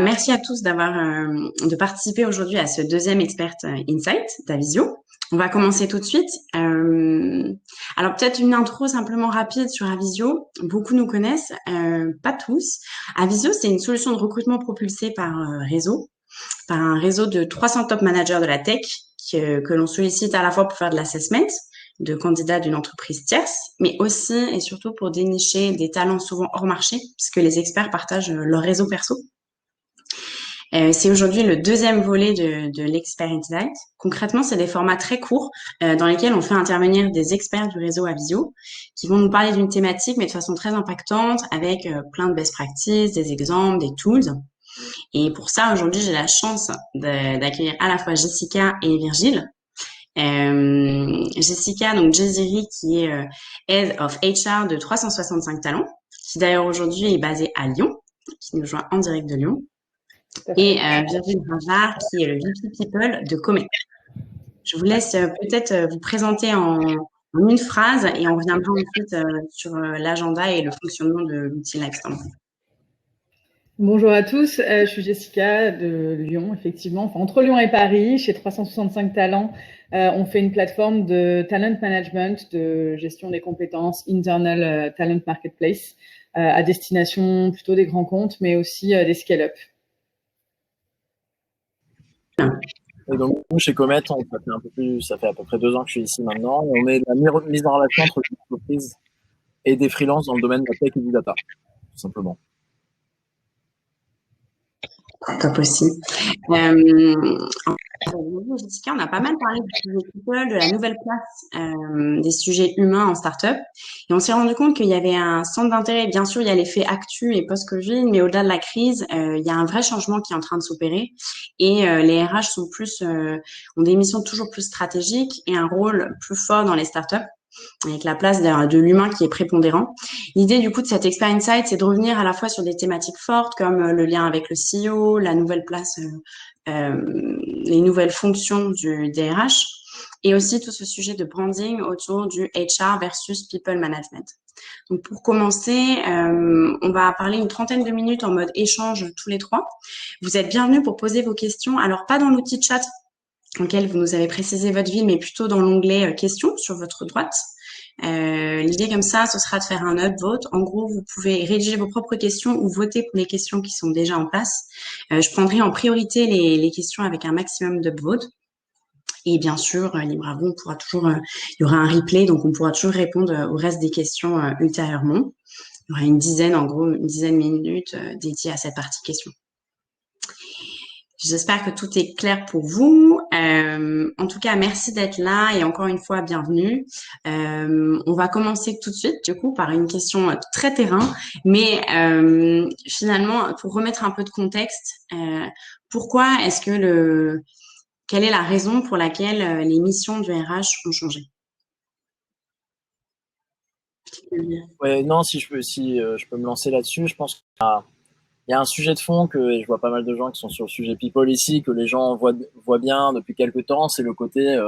Merci à tous de participer aujourd'hui à ce deuxième Expert Insight d'Avisio. On va commencer tout de suite. Alors peut-être une intro simplement rapide sur Avisio. Beaucoup nous connaissent, pas tous. Avisio, c'est une solution de recrutement propulsée par un réseau de 300 top managers de la tech que l'on sollicite à la fois pour faire de l'assessment de candidats d'une entreprise tierce, mais aussi et surtout pour dénicher des talents souvent hors marché, puisque les experts partagent leur réseau perso. C'est aujourd'hui le deuxième volet de l'Expert Insight. Concrètement, c'est des formats très courts dans lesquels on fait intervenir des experts du réseau Avisio qui vont nous parler d'une thématique, mais de façon très impactante, avec plein de best practices, des exemples, des tools. Et pour ça, aujourd'hui, j'ai la chance d'accueillir à la fois Jessica et Virgile. Jessica, donc Jeziri, qui est Head of HR de 365 Talents, qui d'ailleurs aujourd'hui est basée à Lyon, qui nous joint en direct de Lyon. Et Virgile Ravard, qui est le VP People de Comet. Je vous laisse peut-être vous présenter en une phrase et on reviendra ensuite sur l'agenda et le fonctionnement de l'outil Livestorm. Bonjour à tous, je suis Jessica de Lyon, effectivement. Enfin, entre Lyon et Paris, chez 365 Talents, on fait une plateforme de talent management, de gestion des compétences, internal talent marketplace, à destination plutôt des grands comptes, mais aussi des scale-up. Et donc, chez Comet, ça fait à peu près 2 ans que je suis ici maintenant. On est la mise en relation entre les entreprises et des freelances dans le domaine de la tech et du data, tout simplement. Top aussi. Jessica, on a pas mal parlé du sujet people, de la nouvelle place des sujets humains en start-up. Et on s'est rendu compte qu'il y avait un centre d'intérêt. Bien sûr, il y a l'effet actu et post-Covid, mais au-delà de la crise, il y a un vrai changement qui est en train de s'opérer. Et les RH ont des missions toujours plus stratégiques et un rôle plus fort dans les start-up, avec la place de l'humain qui est prépondérant. L'idée du coup de cet Expert Insight, c'est de revenir à la fois sur des thématiques fortes comme le lien avec le CEO, la nouvelle place, les nouvelles fonctions du DRH, et aussi tout ce sujet de branding autour du HR versus people management. Donc pour commencer, on va parler une trentaine de minutes en mode échange tous les trois. Vous êtes bienvenus pour poser vos questions. Alors pas dans l'outil de chat auquel vous nous avez précisé votre ville, mais plutôt dans l'onglet questions sur votre droite. L'idée comme ça, ce sera de faire un upvote. En gros, vous pouvez rédiger vos propres questions ou voter pour les questions qui sont déjà en place. Je prendrai en priorité les questions avec un maximum d'upvotes. Et bien sûr, libre à vous, on pourra toujours, il y aura un replay, donc on pourra toujours répondre au reste des questions ultérieurement. Il y aura une dizaine de minutes dédiées à cette partie questions. J'espère que tout est clair pour vous. En tout cas, merci d'être là et encore une fois, bienvenue. On va commencer tout de suite, du coup, par une question très terrain. Mais finalement, pour remettre un peu de contexte, quelle est la raison pour laquelle les missions du RH ont changé? Ouais, non, si je peux me lancer là-dessus, je pense qu'il y a un sujet de fond et je vois pas mal de gens qui sont sur le sujet people ici, que les gens voient bien depuis quelques temps, c'est le côté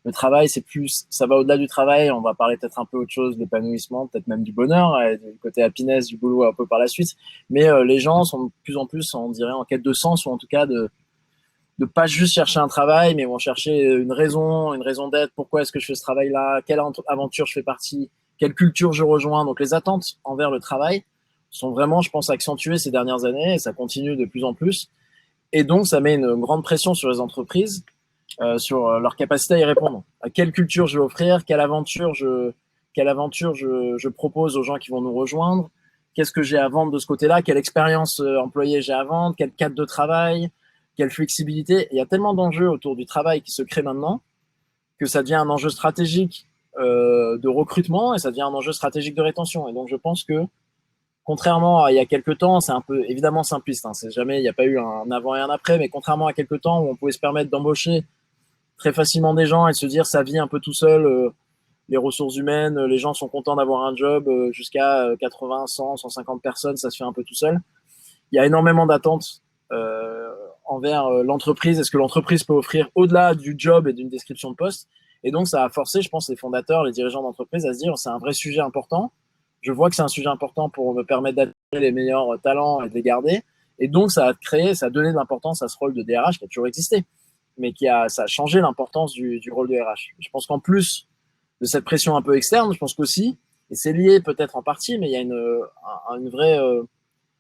le travail, ça va au-delà du travail, on va parler peut-être un peu autre chose, l'épanouissement, peut-être même du bonheur, et du côté happiness du boulot un peu par la suite, mais les gens sont de plus en plus, on dirait, en quête de sens, ou en tout cas de pas juste chercher un travail, mais vont chercher une raison d'être, pourquoi est-ce que je fais ce travail-là, quelle aventure je fais partie, quelle culture je rejoins. Donc les attentes envers le travail sont vraiment, je pense, accentuées ces dernières années, et ça continue de plus en plus. Et donc ça met une grande pression sur les entreprises, sur leur capacité à y répondre. À quelle culture je vais offrir, quelle aventure je propose aux gens qui vont nous rejoindre, qu'est-ce que j'ai à vendre de ce côté-là, quelle expérience employée j'ai à vendre, quel cadre de travail, quelle flexibilité. Il y a tellement d'enjeux autour du travail qui se créent maintenant que ça devient un enjeu stratégique de recrutement et ça devient un enjeu stratégique de rétention. Et donc je pense que contrairement à il y a quelques temps, c'est un peu évidemment simpliste, hein, c'est jamais, il n'y a pas eu un avant et un après, mais contrairement à quelques temps où on pouvait se permettre d'embaucher très facilement des gens et de se dire ça vit un peu tout seul, les ressources humaines, les gens sont contents d'avoir un job, jusqu'à 80, 100, 150 personnes, ça se fait un peu tout seul. Il y a énormément d'attentes envers l'entreprise et ce que l'entreprise peut offrir au-delà du job et d'une description de poste. Et donc, ça a forcé, je pense, les fondateurs, les dirigeants d'entreprise à se dire c'est un vrai sujet important. Je vois que c'est un sujet important pour me permettre d'attirer les meilleurs talents et de les garder. Et donc, ça a donné de l'importance à ce rôle de DRH qui a toujours existé, mais ça a changé l'importance du rôle de RH. Je pense qu'en plus de cette pression un peu externe, je pense qu'aussi, et c'est lié peut-être en partie, mais il y a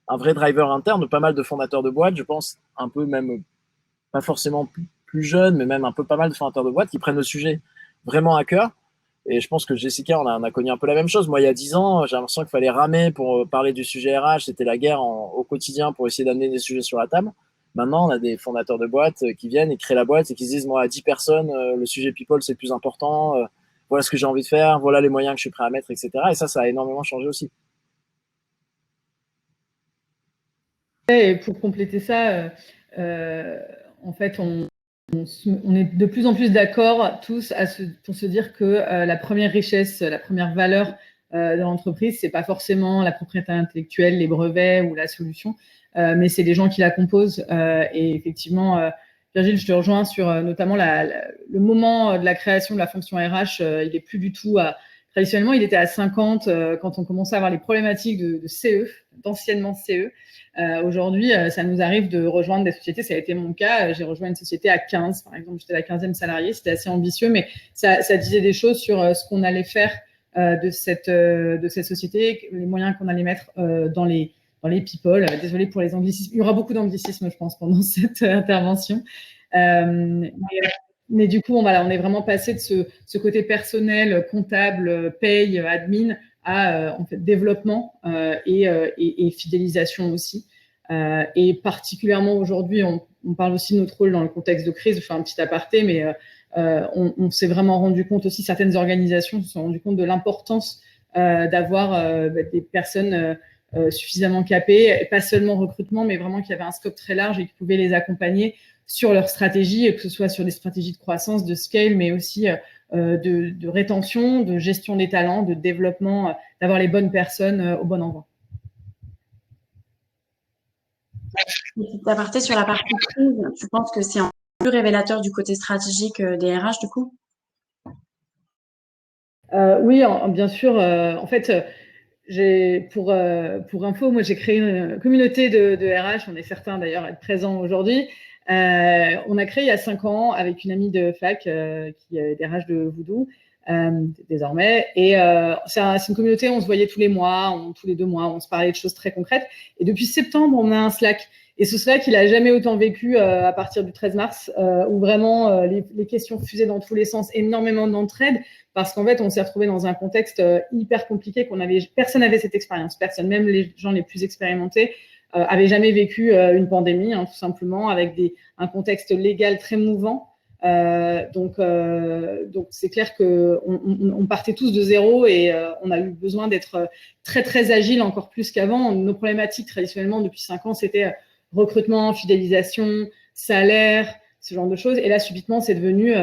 un vrai driver interne de pas mal de fondateurs de boîtes, je pense, un peu même, pas forcément plus jeunes, mais même un peu pas mal de fondateurs de boîtes qui prennent le sujet vraiment à cœur. Et je pense que Jessica, on a connu un peu la même chose. Moi, il y a 10 ans, j'ai l'impression qu'il fallait ramer pour parler du sujet RH. C'était la guerre au quotidien pour essayer d'amener des sujets sur la table. Maintenant, on a des fondateurs de boîtes qui viennent et créent la boîte et qui se disent, moi, à 10 personnes, le sujet people, c'est le plus important. Voilà ce que j'ai envie de faire. Voilà les moyens que je suis prêt à mettre, etc. Et ça a énormément changé aussi. Et pour compléter ça, en fait, on est de plus en plus d'accord tous pour se dire que la première richesse, la première valeur de l'entreprise, c'est pas forcément la propriété intellectuelle, les brevets ou la solution, mais c'est les gens qui la composent. Et effectivement, Virgile, je te rejoins sur notamment le moment de la création de la fonction RH. Il est plus du tout traditionnellement, il était à 50 quand on commençait à avoir les problématiques de CE, d'anciennement CE. Aujourd'hui, ça nous arrive de rejoindre des sociétés. Ça a été mon cas. J'ai rejoint une société à 15, par exemple. J'étais la 15e salariée. C'était assez ambitieux, mais ça disait des choses sur ce qu'on allait faire de cette société, les moyens qu'on allait mettre dans les people. Désolée pour les anglicismes. Il y aura beaucoup d'anglicisme, je pense, pendant cette intervention. Mais du coup, on est vraiment passé de ce côté personnel, comptable, paye, admin, à en fait, développement et fidélisation aussi. Et particulièrement aujourd'hui, on parle aussi de notre rôle dans le contexte de crise. Je fais un petit aparté, mais on s'est vraiment rendu compte aussi, certaines organisations se sont rendues compte de l'importance d'avoir des personnes suffisamment capées, et pas seulement recrutement, mais vraiment qui avaient un scope très large et qui pouvaient les accompagner sur leur stratégie, que ce soit sur des stratégies de croissance, de scale, mais aussi de rétention, de gestion des talents, de développement, d'avoir les bonnes personnes au bon endroit. Petit aparté sur la partie crise, tu penses que c'est un peu révélateur du côté stratégique des RH du coup? Oui, bien sûr. En fait, pour info, moi j'ai créé une communauté de RH. On est certains d'ailleurs à être présents aujourd'hui. On a créé il y a 5 ans avec une amie de fac qui est RH de Voodoo désormais. Et c'est une communauté, on se voyait tous les mois, tous les 2 mois, on se parlait de choses très concrètes. Et depuis septembre, on a un Slack. Et ce Slack, il a jamais autant vécu à partir du 13 mars, où vraiment les questions fusaient dans tous les sens, énormément d'entraide, parce qu'en fait, on s'est retrouvé dans un contexte hyper compliqué personne n'avait cette expérience, personne, même les gens les plus expérimentés, avaient jamais vécu une pandémie, tout simplement, avec un contexte légal très mouvant. Donc c'est clair que on partait tous de zéro et on a eu besoin d'être très très agile, encore plus qu'avant. Nos problématiques traditionnellement depuis 5 ans, c'était recrutement, fidélisation, salaire, ce genre de choses. Et là, subitement, c'est devenu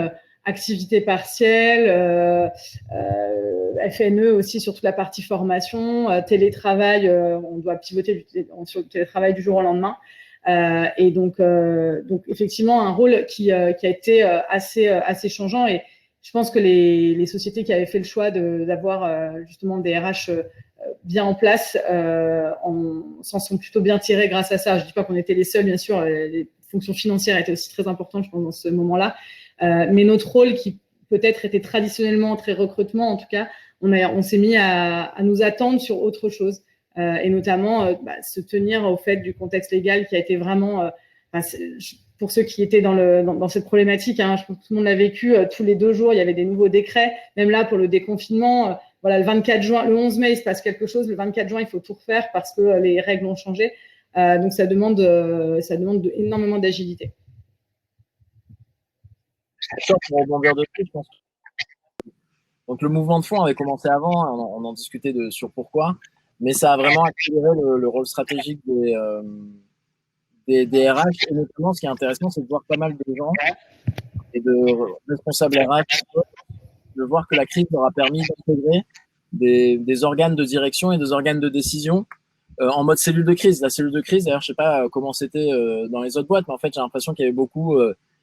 activité partielle, FNE aussi sur toute la partie formation, télétravail, on doit pivoter sur le télétravail du jour au lendemain. Et donc effectivement, un rôle qui a été assez changeant. Et je pense que les sociétés qui avaient fait le choix d'avoir justement des RH bien en place s'en sont plutôt bien tirés grâce à ça. Je ne dis pas qu'on était les seuls, bien sûr. Les fonctions financières étaient aussi très importantes, je pense, dans ce moment-là. Mais notre rôle, qui peut-être était traditionnellement très recrutement, en tout cas, on s'est mis à nous attendre sur autre chose. Et notamment se tenir au fait du contexte légal qui a été vraiment, pour ceux qui étaient dans cette problématique, je pense que tout le monde l'a vécu, tous les 2 jours, il y avait des nouveaux décrets, même là pour le déconfinement, voilà, le 24 juin, le 11 mai, il se passe quelque chose, le 24 juin, il faut tout refaire parce que les règles ont changé, donc ça demande énormément d'agilité. Pour rebondir dessus, je pense. Donc le mouvement de fond avait commencé avant, on en discutait sur pourquoi, mais ça a vraiment accéléré le rôle stratégique des RH. Et notamment, ce qui est intéressant, c'est de voir pas mal de gens et de responsables RH, de voir que la crise leur a permis d'intégrer des organes de direction et des organes de décision en mode cellule de crise. La cellule de crise, d'ailleurs, je sais pas comment c'était dans les autres boîtes, mais en fait, j'ai l'impression qu'il y avait beaucoup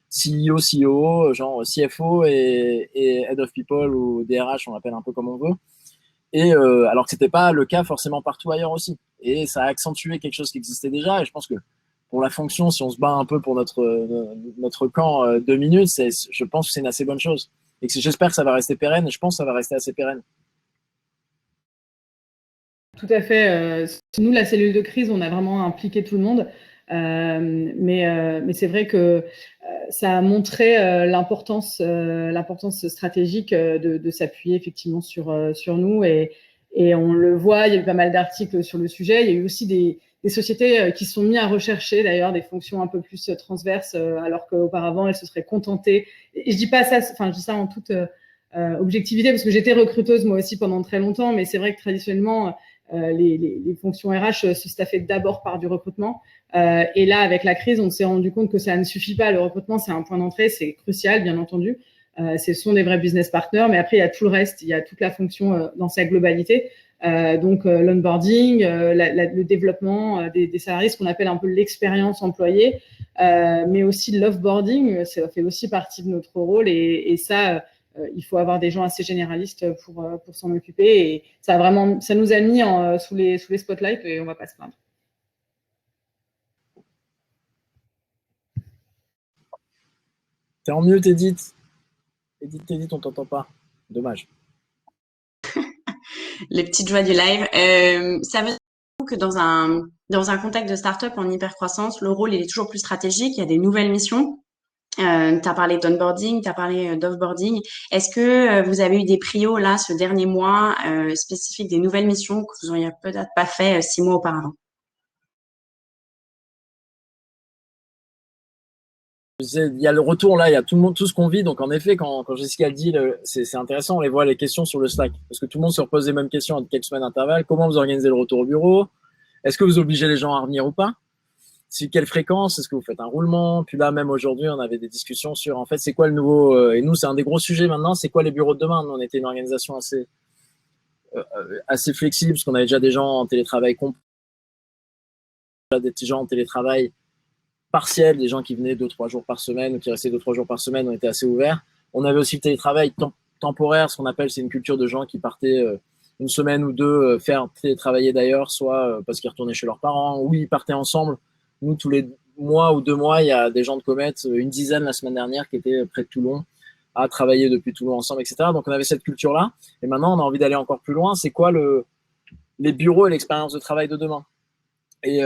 CEO, CEO, genre CFO et Head of People ou DRH, on l'appelle un peu comme on veut. Et alors que c'était pas le cas forcément partout ailleurs aussi. Et ça a accentué quelque chose qui existait déjà. Et je pense que pour la fonction, si on se bat un peu pour notre camp 2 minutes, je pense que c'est une assez bonne chose. Et que j'espère que ça va rester pérenne, et je pense que ça va rester assez pérenne. Tout à fait. Nous, la cellule de crise, on a vraiment impliqué tout le monde. Mais c'est vrai que ça a montré l'importance stratégique de s'appuyer effectivement sur nous. Et on le voit, il y a eu pas mal d'articles sur le sujet. Il y a eu aussi des sociétés qui se sont mis à rechercher d'ailleurs des fonctions un peu plus transverses, alors qu'auparavant, elles se seraient contentées. Et je dis pas ça, enfin, je dis ça en toute objectivité, parce que j'étais recruteuse moi aussi pendant très longtemps, mais c'est vrai que traditionnellement, les fonctions RH se staffaient d'abord par du recrutement. Et là, avec la crise, on s'est rendu compte que ça ne suffit pas. Le recrutement, c'est un point d'entrée, c'est crucial, bien entendu. Ce sont des vrais business partners, mais après, il y a tout le reste. Il y a toute la fonction dans sa globalité. Donc, l'onboarding, le développement des salariés, ce qu'on appelle un peu l'expérience employée, mais aussi l'offboarding, ça fait aussi partie de notre rôle. Et ça, il faut avoir des gens assez généralistes pour s'en occuper. Et ça nous a mis sous les spotlights et on va pas se plaindre. T'es en mute, Edith. Edith, on t'entend pas. Dommage. Les petites joies du live. Ça veut dire que dans un contexte de start-up en hypercroissance, le rôle il est toujours plus stratégique. Il y a des nouvelles missions. Tu as parlé d'onboarding, tu as parlé d'offboarding. Est-ce que vous avez eu des prios là ce dernier mois spécifiques des nouvelles missions que vous n'auriez peut-être pas fait 6 mois auparavant? Il y a le retour là, il y a tout le monde, tout ce qu'on vit. Donc en effet, quand Jessica le dit, c'est intéressant. On les voit les questions sur le Slack parce que tout le monde se repose les mêmes questions à quelques semaines d'intervalle. Comment vous organisez le retour au bureau? Est-ce que vous obligez les gens à revenir ou pas? Quelle fréquence? Est-ce que vous faites un roulement? Puis là, même aujourd'hui, on avait des discussions sur en fait c'est quoi le nouveau. Et nous, c'est un des gros sujets maintenant. C'est quoi les bureaux de demain? Nous, on était une organisation assez flexible parce qu'on avait déjà des gens en télétravail complet, des petits gens en télétravail partiel, des gens qui venaient 2-3 jours par semaine ou qui restaient 2-3 jours par semaine, on était assez ouverts. On avait aussi le télétravail temporaire, ce qu'on appelle, c'est une culture de gens qui partaient une semaine ou deux faire télétravailler d'ailleurs, soit parce qu'ils retournaient chez leurs parents, ou ils partaient ensemble. Nous, tous les mois ou 2 mois, il y a des gens de Comet, une dizaine la semaine dernière, qui étaient près de Toulon, à travailler depuis Toulon ensemble, etc. Donc on avait cette culture-là. Et maintenant, on a envie d'aller encore plus loin. C'est quoi les bureaux et l'expérience de travail de demain? Et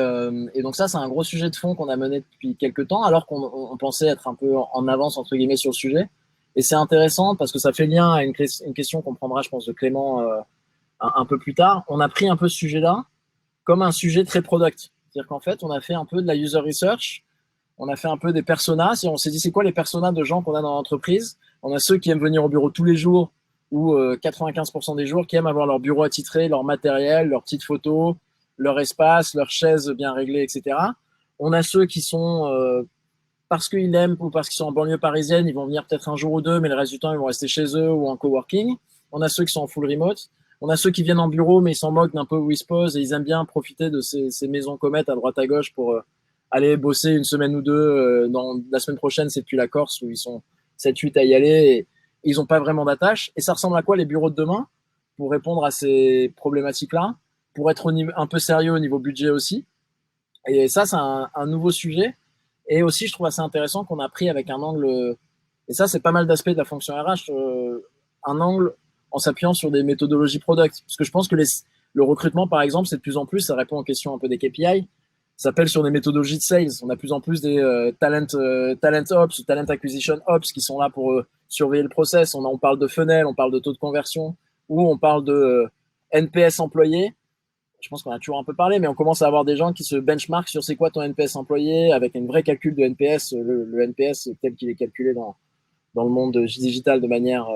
donc ça, c'est un gros sujet de fond qu'on a mené depuis quelques temps, alors qu'on pensait être un peu en avance, entre guillemets, sur le sujet. Et c'est intéressant parce que ça fait lien à une question qu'on prendra, je pense, de Clément un peu plus tard. On a pris un peu ce sujet-là comme un sujet très product. C'est-à-dire qu'en fait, on a fait un peu de la user research, on a fait un peu des personas. On s'est dit, c'est quoi les personas de gens qu'on a dans l'entreprise? On a ceux qui aiment venir au bureau tous les jours ou 95% des jours qui aiment avoir leur bureau attitré, leur matériel, leurs petites photos, leur espace, leurs chaises bien réglées, etc. On a ceux qui sont, parce qu'ils aiment ou parce qu'ils sont en banlieue parisienne, ils vont venir peut-être un jour ou deux, mais le reste du temps, ils vont rester chez eux ou en coworking. On a ceux qui sont en full remote. On a ceux qui viennent en bureau, mais ils s'en moquent d'un peu où ils se posent et ils aiment bien profiter de ces maisons Comet à droite à gauche pour aller bosser une semaine ou deux. Dans la semaine prochaine, c'est depuis la Corse où ils sont 7-8 à y aller et ils n'ont pas vraiment d'attache. Et ça ressemble à quoi les bureaux de demain pour répondre à ces problématiques-là? Pour être un peu sérieux au niveau budget aussi. Et ça, c'est un nouveau sujet. Et aussi, je trouve assez intéressant qu'on a pris avec un angle, et ça, c'est pas mal d'aspects de la fonction RH, un angle en s'appuyant sur des méthodologies product. Parce que je pense que le recrutement, par exemple, c'est de plus en plus, ça répond aux questions un peu des KPI, ça s'appelle sur des méthodologies de sales. On a de plus en plus des talent ops ou talent acquisition ops qui sont là pour surveiller le process. On parle de funnel, on parle de taux de conversion, ou on parle de NPS employé. Je pense qu'on a toujours un peu parlé, mais on commence à avoir des gens qui se benchmarkent sur c'est quoi ton NPS employé, avec un vrai calcul de NPS, le NPS tel qu'il est calculé dans le monde digital de manière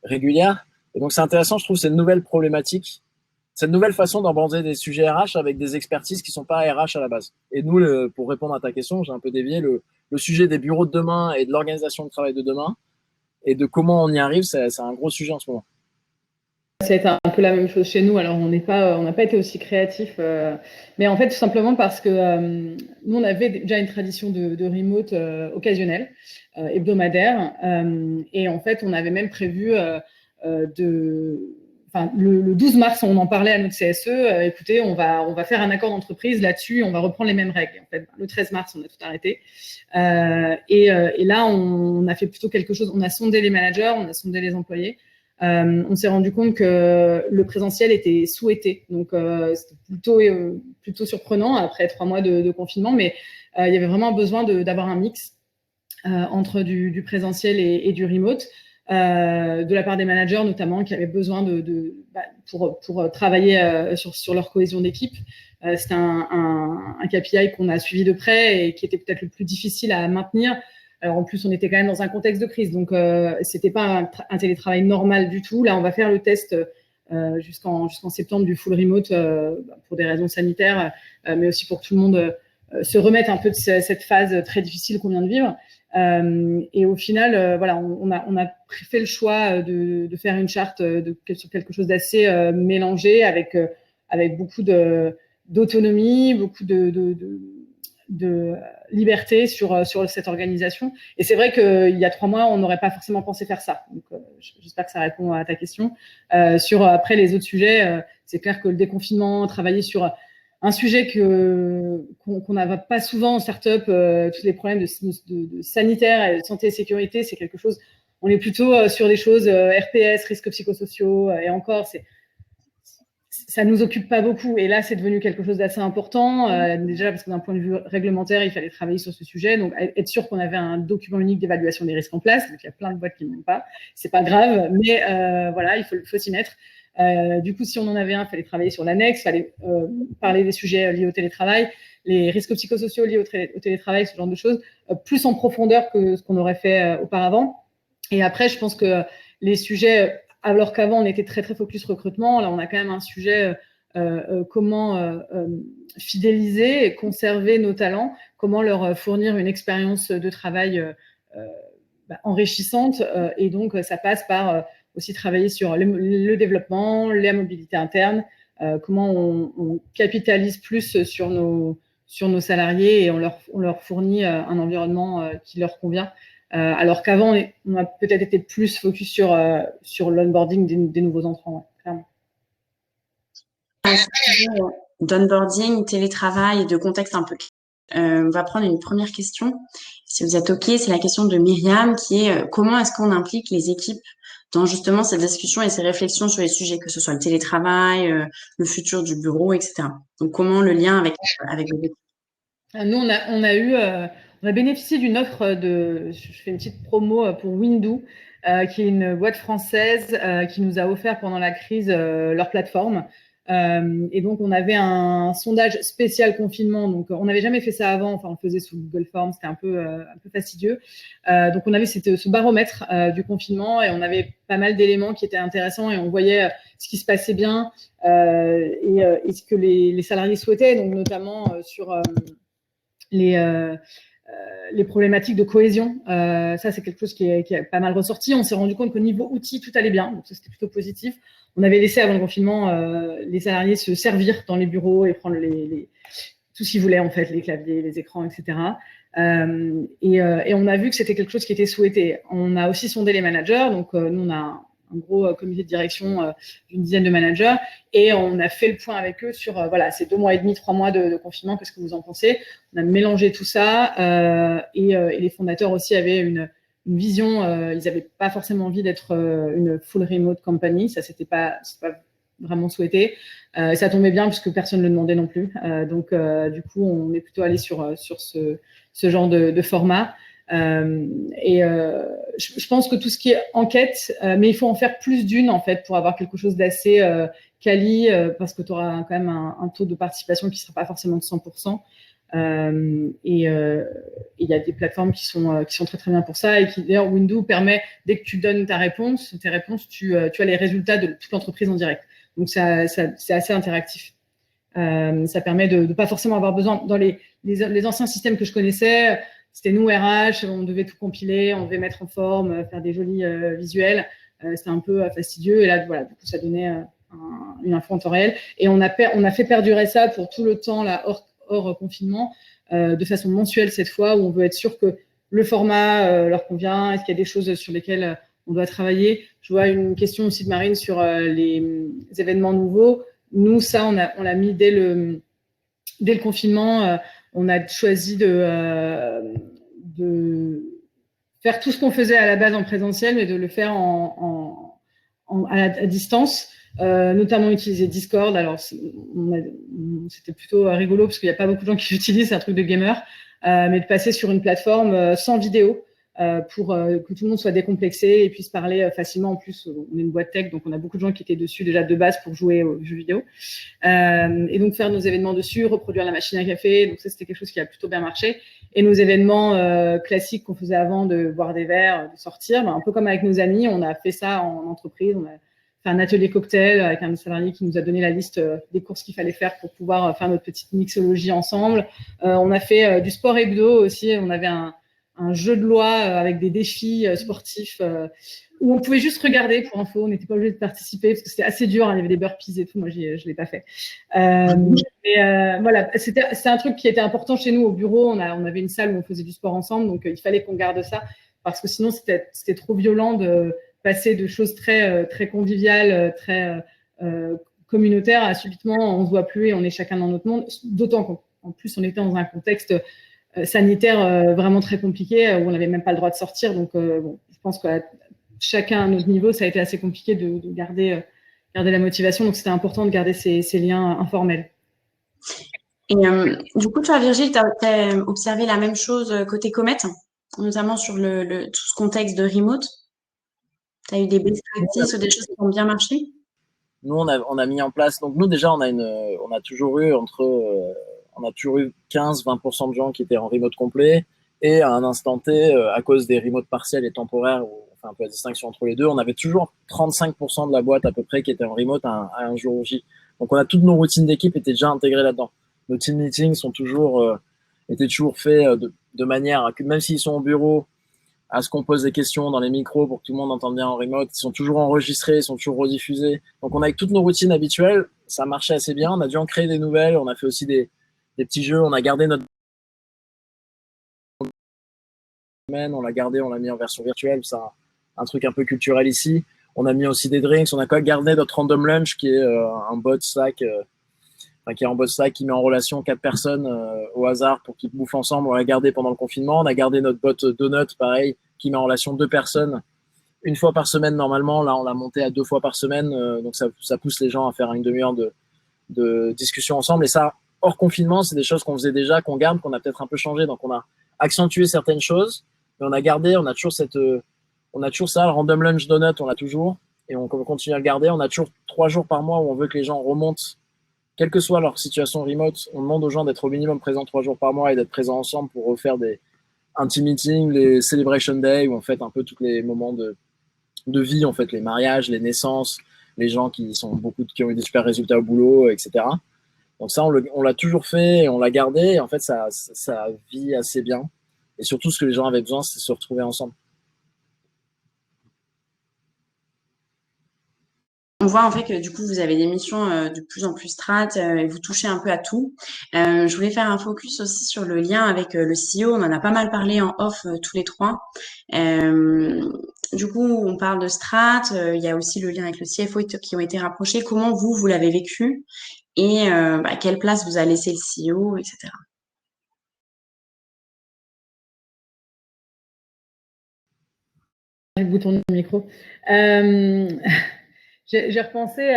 régulière. Et donc c'est intéressant, je trouve, cette nouvelle problématique, cette nouvelle façon d'aborder des sujets RH avec des expertises qui sont pas RH à la base. Et nous, pour répondre à ta question, j'ai un peu dévié, le sujet des bureaux de demain et de l'organisation de travail de demain et de comment on y arrive, c'est un gros sujet en ce moment. C'est un peu la même chose chez nous. Alors, on n'a pas été aussi créatifs, mais en fait, tout simplement parce que nous, on avait déjà une tradition de remote occasionnelle, hebdomadaire, et en fait, on avait même prévu le 12 mars, on en parlait à notre CSE. Écoutez, on va faire un accord d'entreprise là-dessus. On va reprendre les mêmes règles. En fait, le 13 mars, on a tout arrêté. Et là, on a fait plutôt quelque chose. On a sondé les managers, on a sondé les employés. On s'est rendu compte que le présentiel était souhaité. Donc, c'était plutôt surprenant après 3 mois de confinement, mais il y avait vraiment besoin d'avoir un mix entre du présentiel et du remote. De la part des managers notamment qui avaient besoin pour travailler sur leur cohésion d'équipe. C'était un KPI qu'on a suivi de près et qui était peut-être le plus difficile à maintenir. Alors en plus, on était quand même dans un contexte de crise, donc c'était pas un télétravail normal du tout. Là, on va faire le test jusqu'en septembre du full remote pour des raisons sanitaires, mais aussi pour que tout le monde se remette un peu de cette phase très difficile qu'on vient de vivre. Et au final, voilà, on a fait le choix de faire une charte sur quelque chose d'assez mélangé avec beaucoup d'autonomie, beaucoup de liberté sur cette organisation. Et c'est vrai qu'il y a 3 mois, on n'aurait pas forcément pensé faire ça. Donc, j'espère que ça répond à ta question. Après les autres sujets, c'est clair que le déconfinement, travailler sur un sujet qu'on n'a pas souvent en start-up, tous les problèmes de sanitaire et de santé et sécurité, c'est quelque chose. On est plutôt sur des choses RPS, risques psychosociaux, et encore, ça nous occupe pas beaucoup. Et là, c'est devenu quelque chose d'assez important, déjà parce que d'un point de vue réglementaire, il fallait travailler sur ce sujet. Donc, être sûr qu'on avait un document unique d'évaluation des risques en place. Donc, il y a plein de boîtes qui ne l'ont pas. C'est pas grave, mais voilà, il faut s'y mettre. Du coup, si on en avait un, il fallait travailler sur l'annexe, il fallait parler des sujets liés au télétravail, les risques psychosociaux liés au télétravail, ce genre de choses, plus en profondeur que ce qu'on aurait fait auparavant. Et après, je pense que les sujets, alors qu'avant, on était très, très focus recrutement, là, on a quand même un sujet comment fidéliser et conserver nos talents, comment leur fournir une expérience de travail enrichissante. Et donc, ça passe par aussi travailler sur le développement, la mobilité interne, comment on capitalise plus sur nos salariés et on leur fournit un environnement qui leur convient. Alors qu'avant, on a peut-être été plus focus sur l'onboarding des nouveaux entrants, clairement. D'onboarding, télétravail et de contexte un peu. On va prendre une première question. Si vous êtes OK, c'est la question de Myriam qui est comment est-ce qu'on implique les équipes dans justement ces discussions et ces réflexions sur les sujets, que ce soit le télétravail, le futur du bureau, etc. Donc, comment le lien avec les équipes? Nous, on a bénéficié d'une offre je fais une petite promo pour Windoo, qui est une boîte française qui nous a offert pendant la crise leur plateforme. Et donc, on avait un sondage spécial confinement. Donc, on n'avait jamais fait ça avant. Enfin, on le faisait sous Google Forms. C'était un peu fastidieux. Donc, on avait ce baromètre du confinement et on avait pas mal d'éléments qui étaient intéressants et on voyait ce qui se passait bien et ce que les salariés souhaitaient. Donc, notamment sur les problématiques de cohésion. Ça, c'est quelque chose qui a pas mal ressorti. On s'est rendu compte qu'au niveau outils, tout allait bien. Donc, ça, c'était plutôt positif. On avait laissé avant le confinement les salariés se servir dans les bureaux et prendre tout ce qu'ils voulaient, en fait, les claviers, les écrans, etc. Et on a vu que c'était quelque chose qui était souhaité. On a aussi sondé les managers. Donc, nous, on a un gros comité de direction d'une dizaine de managers et on a fait le point avec eux sur ces 2 mois et demi, 3 mois de confinement. Qu'est-ce que vous en pensez? On a mélangé tout ça et les fondateurs aussi avaient une vision. Ils n'avaient pas forcément envie d'être une full remote company. Ça, c'était pas vraiment souhaité. Et ça tombait bien puisque personne ne le demandait non plus. Donc, du coup, on est plutôt allé sur ce genre de format. Je pense que tout ce qui est enquête, mais il faut en faire plus d'une en fait pour avoir quelque chose d'assez quali, parce que tu auras quand même un taux de participation qui ne sera pas forcément de 100%. Il y a des plateformes qui sont très très bien pour ça et qui d'ailleurs Windoo permet, dès que tu donnes tes réponses, tu as les résultats de toute l'entreprise en direct. Donc c'est assez interactif. Ça permet de pas forcément avoir besoin dans les anciens systèmes que je connaissais. C'était nous RH, on devait tout compiler, on devait mettre en forme, faire des jolis visuels. C'était un peu fastidieux et là voilà, du coup ça donnait une info en temps réel et on a fait perdurer ça pour tout le temps là hors confinement, de façon mensuelle cette fois, où on veut être sûr que le format leur convient. Est-ce qu'il y a des choses sur lesquelles on doit travailler. Je vois une question aussi de Marine sur les événements nouveaux. Nous, ça, on l'a mis dès le confinement. On a choisi de faire tout ce qu'on faisait à la base en présentiel, mais de le faire à distance. Notamment utiliser Discord. Alors, c'était plutôt rigolo parce qu'il n'y a pas beaucoup de gens qui l'utilisent, c'est un truc de gamer, mais de passer sur une plateforme sans vidéo pour que tout le monde soit décomplexé et puisse parler facilement. En plus, on est une boîte tech, donc on a beaucoup de gens qui étaient dessus déjà de base pour jouer aux jeux vidéo. Et donc, faire nos événements dessus, reproduire la machine à café. Donc, ça, c'était quelque chose qui a plutôt bien marché. Et nos événements classiques qu'on faisait avant, de boire des verres, de sortir, un peu comme avec nos amis, on a fait ça en entreprise. On a fait un atelier cocktail avec un salarié qui nous a donné la liste des courses qu'il fallait faire pour pouvoir faire notre petite mixologie ensemble. On a fait du sport hebdo aussi. On avait un jeu de loi avec des défis sportifs où on pouvait juste regarder pour info. On n'était pas obligé de participer parce que c'était assez dur. Il y avait des burpees et tout. Moi, je l'ai pas fait. Voilà, c'est un truc qui était important chez nous au bureau. On avait une salle où on faisait du sport ensemble, donc il fallait qu'on garde ça parce que sinon c'était trop violent de passer de choses très très conviviales, très communautaires à subitement on se voit plus et on est chacun dans notre monde. D'autant qu'en plus on était dans un contexte sanitaire vraiment très compliqué où on n'avait même pas le droit de sortir. Donc bon, je pense que chacun à notre niveau, ça a été assez compliqué de garder la motivation. Donc c'était important de garder ces liens informels. Et du coup, toi, Virgile, tu as observé la même chose côté Comet, notamment sur tout ce contexte de remote. Tu as eu des best practices ou des choses qui ont bien marché? Nous, on a mis en place. Donc, nous, déjà, on a toujours eu on a toujours eu 15-20% de gens qui étaient en remote complet. Et à un instant T, à cause des remotes partiels et temporaires, où on fait un peu la distinction entre les deux, on avait toujours 35% de la boîte à peu près qui était en remote à un jour J. Donc, on a toutes nos routines d'équipe étaient déjà intégrées là-dedans. Nos team meetings étaient toujours faits de manière à que même s'ils sont au bureau, à ce qu'on pose des questions dans les micros pour que tout le monde entende bien en remote. Ils sont toujours enregistrés, ils sont toujours rediffusés. Donc, on a avec toutes nos routines habituelles, ça marchait assez bien. On a dû en créer des nouvelles. On a fait aussi des petits jeux. On a gardé notre semaine, on l'a gardé, on l'a mis en version virtuelle. C'est un truc un peu culturel ici. On a mis aussi des drinks. On a quand même gardé notre random lunch qui est un bot Slack, qui est en bot Slack qui met en relation 4 personnes au hasard pour qu'ils bouffent ensemble. On l'a gardé pendant le confinement. On a gardé notre bot Donut, pareil, qui met en relation 2 personnes une fois par semaine normalement. Là, on l'a monté à 2 fois par semaine. Donc, ça pousse les gens à faire une demi-heure de discussion ensemble. Et ça, hors confinement, c'est des choses qu'on faisait déjà, qu'on garde, qu'on a peut-être un peu changé. Donc, on a accentué certaines choses, mais on a gardé, on a toujours ça, le random lunch donut, on l'a toujours. Et on continue à le garder. On a toujours 3 jours par mois où on veut que les gens remontent, quelle que soit leur situation remote. On demande aux gens d'être au minimum présents 3 jours par mois et d'être présents ensemble pour refaire un team meeting, les celebration day, où on fait un peu tous les moments de vie, on fait les mariages, les naissances, les gens qui ont eu des super résultats au boulot, etc. Donc ça, on l'a toujours fait et on l'a gardé. Et en fait, ça vit assez bien. Et surtout, ce que les gens avaient besoin, c'est de se retrouver ensemble. On voit en fait que du coup, vous avez des missions de plus en plus strates et vous touchez un peu à tout. Je voulais faire un focus aussi sur le lien avec le CEO. On en a pas mal parlé en off tous les trois. Du coup, on parle de strat. Il y a aussi le lien avec le CFO qui ont été rapprochés. Comment vous l'avez vécu et quelle place vous a laissé le CEO, etc. Le bouton du micro. J'ai repensé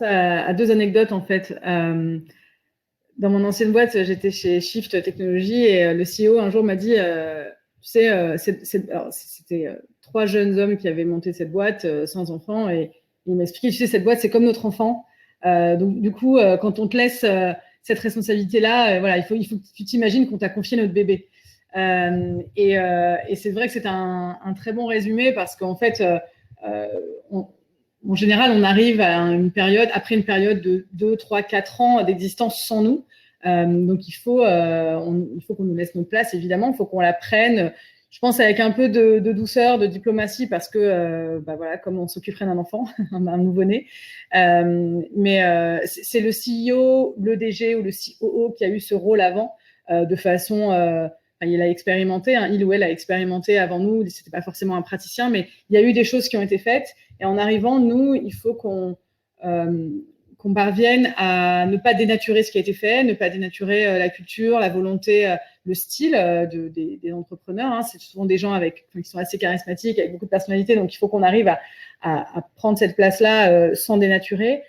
à 2 anecdotes en fait. Dans mon ancienne boîte, j'étais chez Shift Technologies et le CEO un jour m'a dit, tu sais, c'était 3 jeunes hommes qui avaient monté cette boîte sans enfants et il m'a expliqué, tu sais, cette boîte c'est comme notre enfant. Donc du coup, quand on te laisse cette responsabilité-là, voilà, il faut que tu t'imagines qu'on t'a confié notre bébé. Et c'est vrai que c'est un très bon résumé parce qu'en fait, en général, on arrive après une période de 2, 3, 4 ans d'existence sans nous. Donc, il faut qu'on nous laisse notre place, évidemment. Il faut qu'on la prenne, je pense, avec un peu de douceur, de diplomatie, parce que, voilà, comme on s'occuperait d'un enfant, un nouveau-né. Mais c'est le CEO, le DG ou le COO qui a eu ce rôle avant, de façon... il a expérimenté, hein, il ou elle a expérimenté avant nous, c'était pas forcément un praticien, mais il y a eu des choses qui ont été faites. Et en arrivant, nous, il faut qu'on parvienne à ne pas dénaturer ce qui a été fait, ne pas dénaturer la culture, la volonté, le style des entrepreneurs. Hein. C'est souvent des gens qui sont assez charismatiques, avec beaucoup de personnalité, donc il faut qu'on arrive à prendre cette place-là sans dénaturer.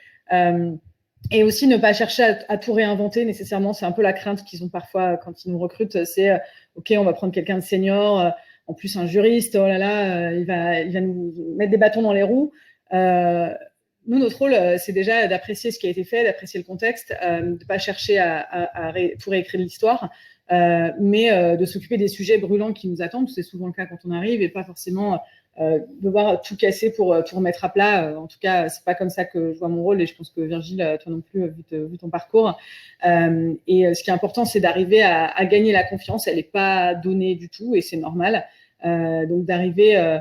Et aussi ne pas chercher à tout réinventer nécessairement. C'est un peu la crainte qu'ils ont parfois quand ils nous recrutent. C'est OK, on va prendre quelqu'un de senior, en plus un juriste, oh là là, il va nous mettre des bâtons dans les roues. Nous, notre rôle, c'est déjà d'apprécier ce qui a été fait, d'apprécier le contexte, de ne pas chercher à tout réécrire l'histoire, mais de s'occuper des sujets brûlants qui nous attendent. C'est souvent le cas quand on arrive et pas forcément devoir tout casser pour tout remettre à plat. En tout cas, c'est pas comme ça que je vois mon rôle et je pense que Virgile, toi non plus, vu ton parcours. Et ce qui est important, c'est d'arriver à gagner la confiance. Elle n'est pas donnée du tout et c'est normal. Donc d'arriver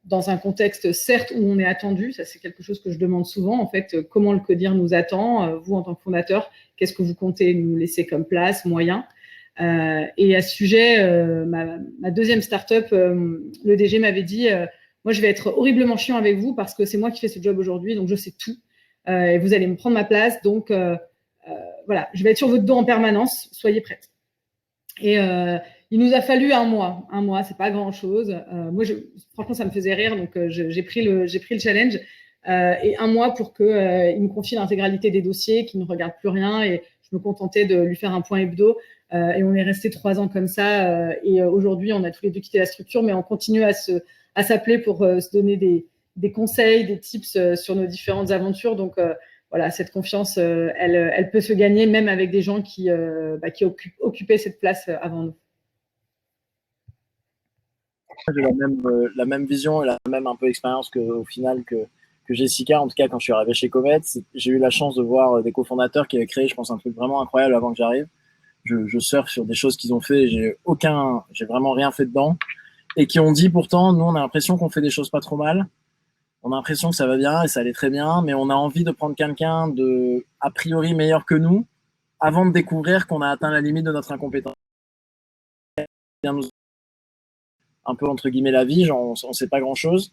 dans un contexte, certes, où on est attendu, ça c'est quelque chose que je demande souvent, en fait, comment le CODIR nous attend, vous en tant que fondateur, qu'est-ce que vous comptez nous laisser comme place, moyen. Et à ce sujet, ma deuxième startup, le DG m'avait dit, moi je vais être horriblement chiant avec vous parce que c'est moi qui fais ce job aujourd'hui, donc je sais tout, et vous allez me prendre ma place, donc voilà, je vais être sur votre dos en permanence, soyez prête. Et il nous a fallu un mois, c'est pas grand-chose. Moi, franchement, ça me faisait rire, donc j'ai pris le challenge. Et un mois pour qu'il me confie l'intégralité des dossiers, qu'il ne regarde plus rien, et je me contentais de lui faire un point hebdo. Et on est resté 3 ans comme ça. Et aujourd'hui, on a tous les deux quitté la structure, mais on continue à s'appeler pour se donner des conseils, des tips sur nos différentes aventures. Donc voilà, cette confiance, elle peut se gagner même avec des gens qui occupaient cette place avant nous. J'ai la même vision et la même un peu expérience au final que Jessica. En tout cas, quand je suis arrivé chez Comet, j'ai eu la chance de voir des cofondateurs qui avaient créé, je pense, un truc vraiment incroyable avant que j'arrive. Je surfe sur des choses qu'ils ont fait et j'ai vraiment rien fait dedans. Et qui ont dit pourtant, nous, on a l'impression qu'on fait des choses pas trop mal. On a l'impression que ça va bien et ça allait très bien, mais on a envie de prendre quelqu'un de, a priori, meilleur que nous avant de découvrir qu'on a atteint la limite de notre incompétence. Un peu entre guillemets la vie, genre on sait pas grand chose,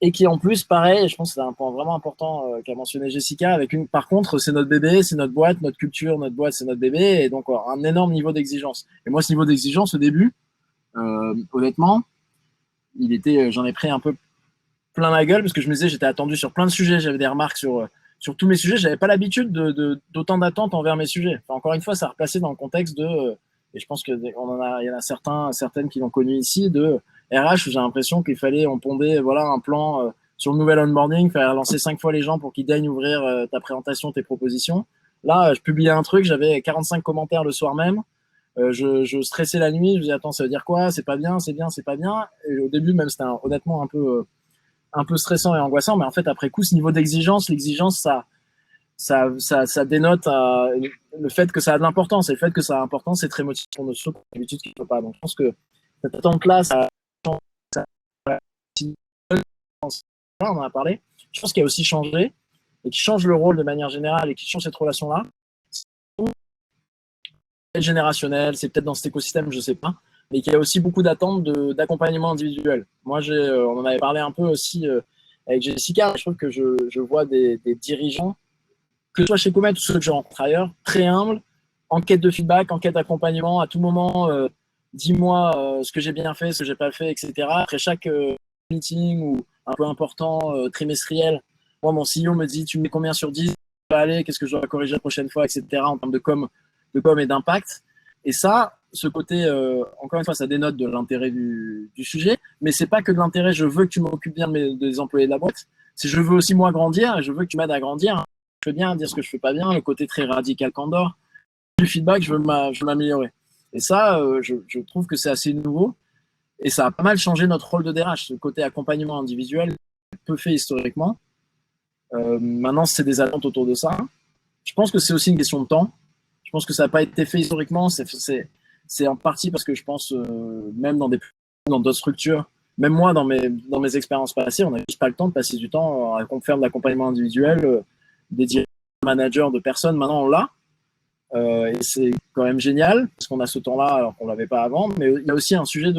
et qui en plus, pareil, je pense que c'est un point vraiment important qu'a mentionné Jessica, par contre, c'est notre bébé, c'est notre boîte, notre culture, notre boîte, c'est notre bébé, et donc un énorme niveau d'exigence. Et moi, ce niveau d'exigence, au début, honnêtement, j'en ai pris un peu plein la gueule, parce que je me disais, j'étais attendu sur plein de sujets, j'avais des remarques sur tous mes sujets, j'avais pas l'habitude d'autant d'attentes envers mes sujets. Enfin, encore une fois, ça replaçait dans le contexte et je pense qu'il y en a certaines qui l'ont connu ici, de RH, où j'ai l'impression on pondait un plan sur le nouvel onboarding, faire lancer 5 fois les gens pour qu'ils daignent ouvrir ta présentation, tes propositions. Là, je publiais un truc, j'avais 45 commentaires le soir même, je stressais la nuit, je me disais, attends, ça veut dire quoi? C'est pas bien, c'est bien, c'est pas bien. Et au début, même, c'était honnêtement un peu stressant et angoissant, mais en fait, après coup, ce niveau l'exigence, ça dénote le fait que ça a de l'importance. Et le fait que ça a de l'importance, c'est très motivant pour nos habitudes qu'il ne faut pas. Donc, je pense que cette attente-là, on en a parlé. Je pense qu'il y a aussi changé et qui change le rôle de manière générale et qui change cette relation-là. C'est peut-être générationnel, c'est peut-être dans cet écosystème, je ne sais pas, mais qu'il y a aussi beaucoup d'attentes d'accompagnement individuel. Moi, on en avait parlé un peu aussi avec Jessica. Je trouve que je vois des dirigeants, que ce soit chez Comet ou ceux que je rencontre ailleurs, très humbles, en quête de feedback, en quête d'accompagnement, à tout moment, dis-moi ce que j'ai bien fait, ce que j'ai pas fait, etc. Après chaque meeting ou un peu important, trimestriel, moi, mon CEO me dit, tu mets combien sur 10, aller, qu'est-ce que je dois corriger la prochaine fois, etc. en termes de com et d'impact. Et ça, ce côté, encore une fois, ça dénote de l'intérêt du sujet, mais c'est pas que de l'intérêt, je veux que tu m'occupes bien des employés de la boîte, c'est je veux aussi moi grandir et je veux que tu m'aides à grandir. Je veux bien dire ce que je fais pas bien, le côté très radical Candor, du feedback, je veux m'améliorer. Et ça, je trouve que c'est assez nouveau et ça a pas mal changé notre rôle de DRH, ce côté accompagnement individuel, peu fait historiquement. Maintenant, c'est des attentes autour de ça. Je pense que c'est aussi une question de temps. Je pense que ça n'a pas été fait historiquement. C'est en partie parce que je pense, même dans d'autres structures, même moi, dans mes expériences passées, on n'a juste pas le temps de passer du temps à faire de l'accompagnement individuel, des managers de personnes. Maintenant, on l'a. Et c'est quand même génial, parce qu'on a ce temps-là alors qu'on ne l'avait pas avant. Mais il y a aussi un sujet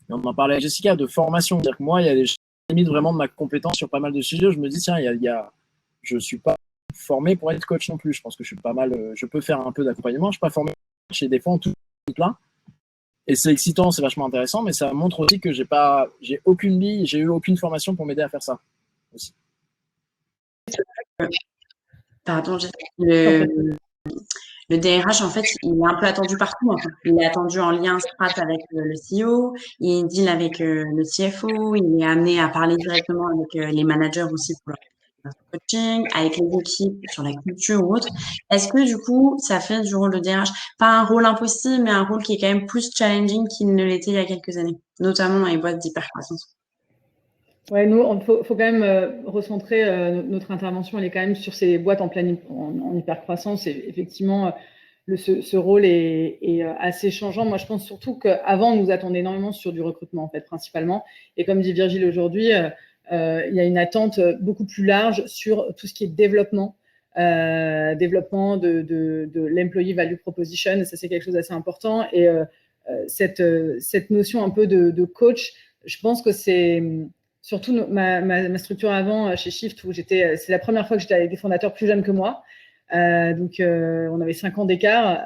on en parlait avec Jessica, de formation. C'est-à-dire que moi, il y a des limites vraiment de ma compétence sur pas mal de sujets. Je me dis, tiens, je ne suis pas formé pour être coach non plus. Je pense que je suis pas mal, je peux faire un peu d'accompagnement. Je ne suis pas formé chez des fois en tout plein. Et c'est excitant, c'est vachement intéressant, mais ça montre aussi que j'ai aucune bille, j'ai eu aucune formation pour m'aider à faire ça aussi. Pardon, le DRH, en fait, il est un peu attendu partout. En fait. Il est attendu en lien strat avec le CEO, il deal avec le CFO, il est amené à parler directement avec les managers aussi pour leur coaching, avec les équipes sur la culture ou autre. Est-ce que du coup, ça fait du rôle de DRH, pas un rôle impossible, mais un rôle qui est quand même plus challenging qu'il ne l'était il y a quelques années, notamment dans les boîtes d'hypercroissance? Ouais, nous, il faut quand même recentrer notre intervention. Elle est quand même sur ces boîtes en hypercroissance. Et effectivement, ce rôle est assez changeant. Moi, je pense surtout qu'avant, on nous attendait énormément sur du recrutement, en fait, principalement. Et comme dit Virgile aujourd'hui, il y a une attente beaucoup plus large sur tout ce qui est développement de l'employee value proposition. Et ça, c'est quelque chose d'assez important. Et cette notion un peu de coach, je pense que c'est surtout ma structure avant chez Shift, où c'est la première fois que j'étais avec des fondateurs plus jeunes que moi. Donc, on avait 5 ans d'écart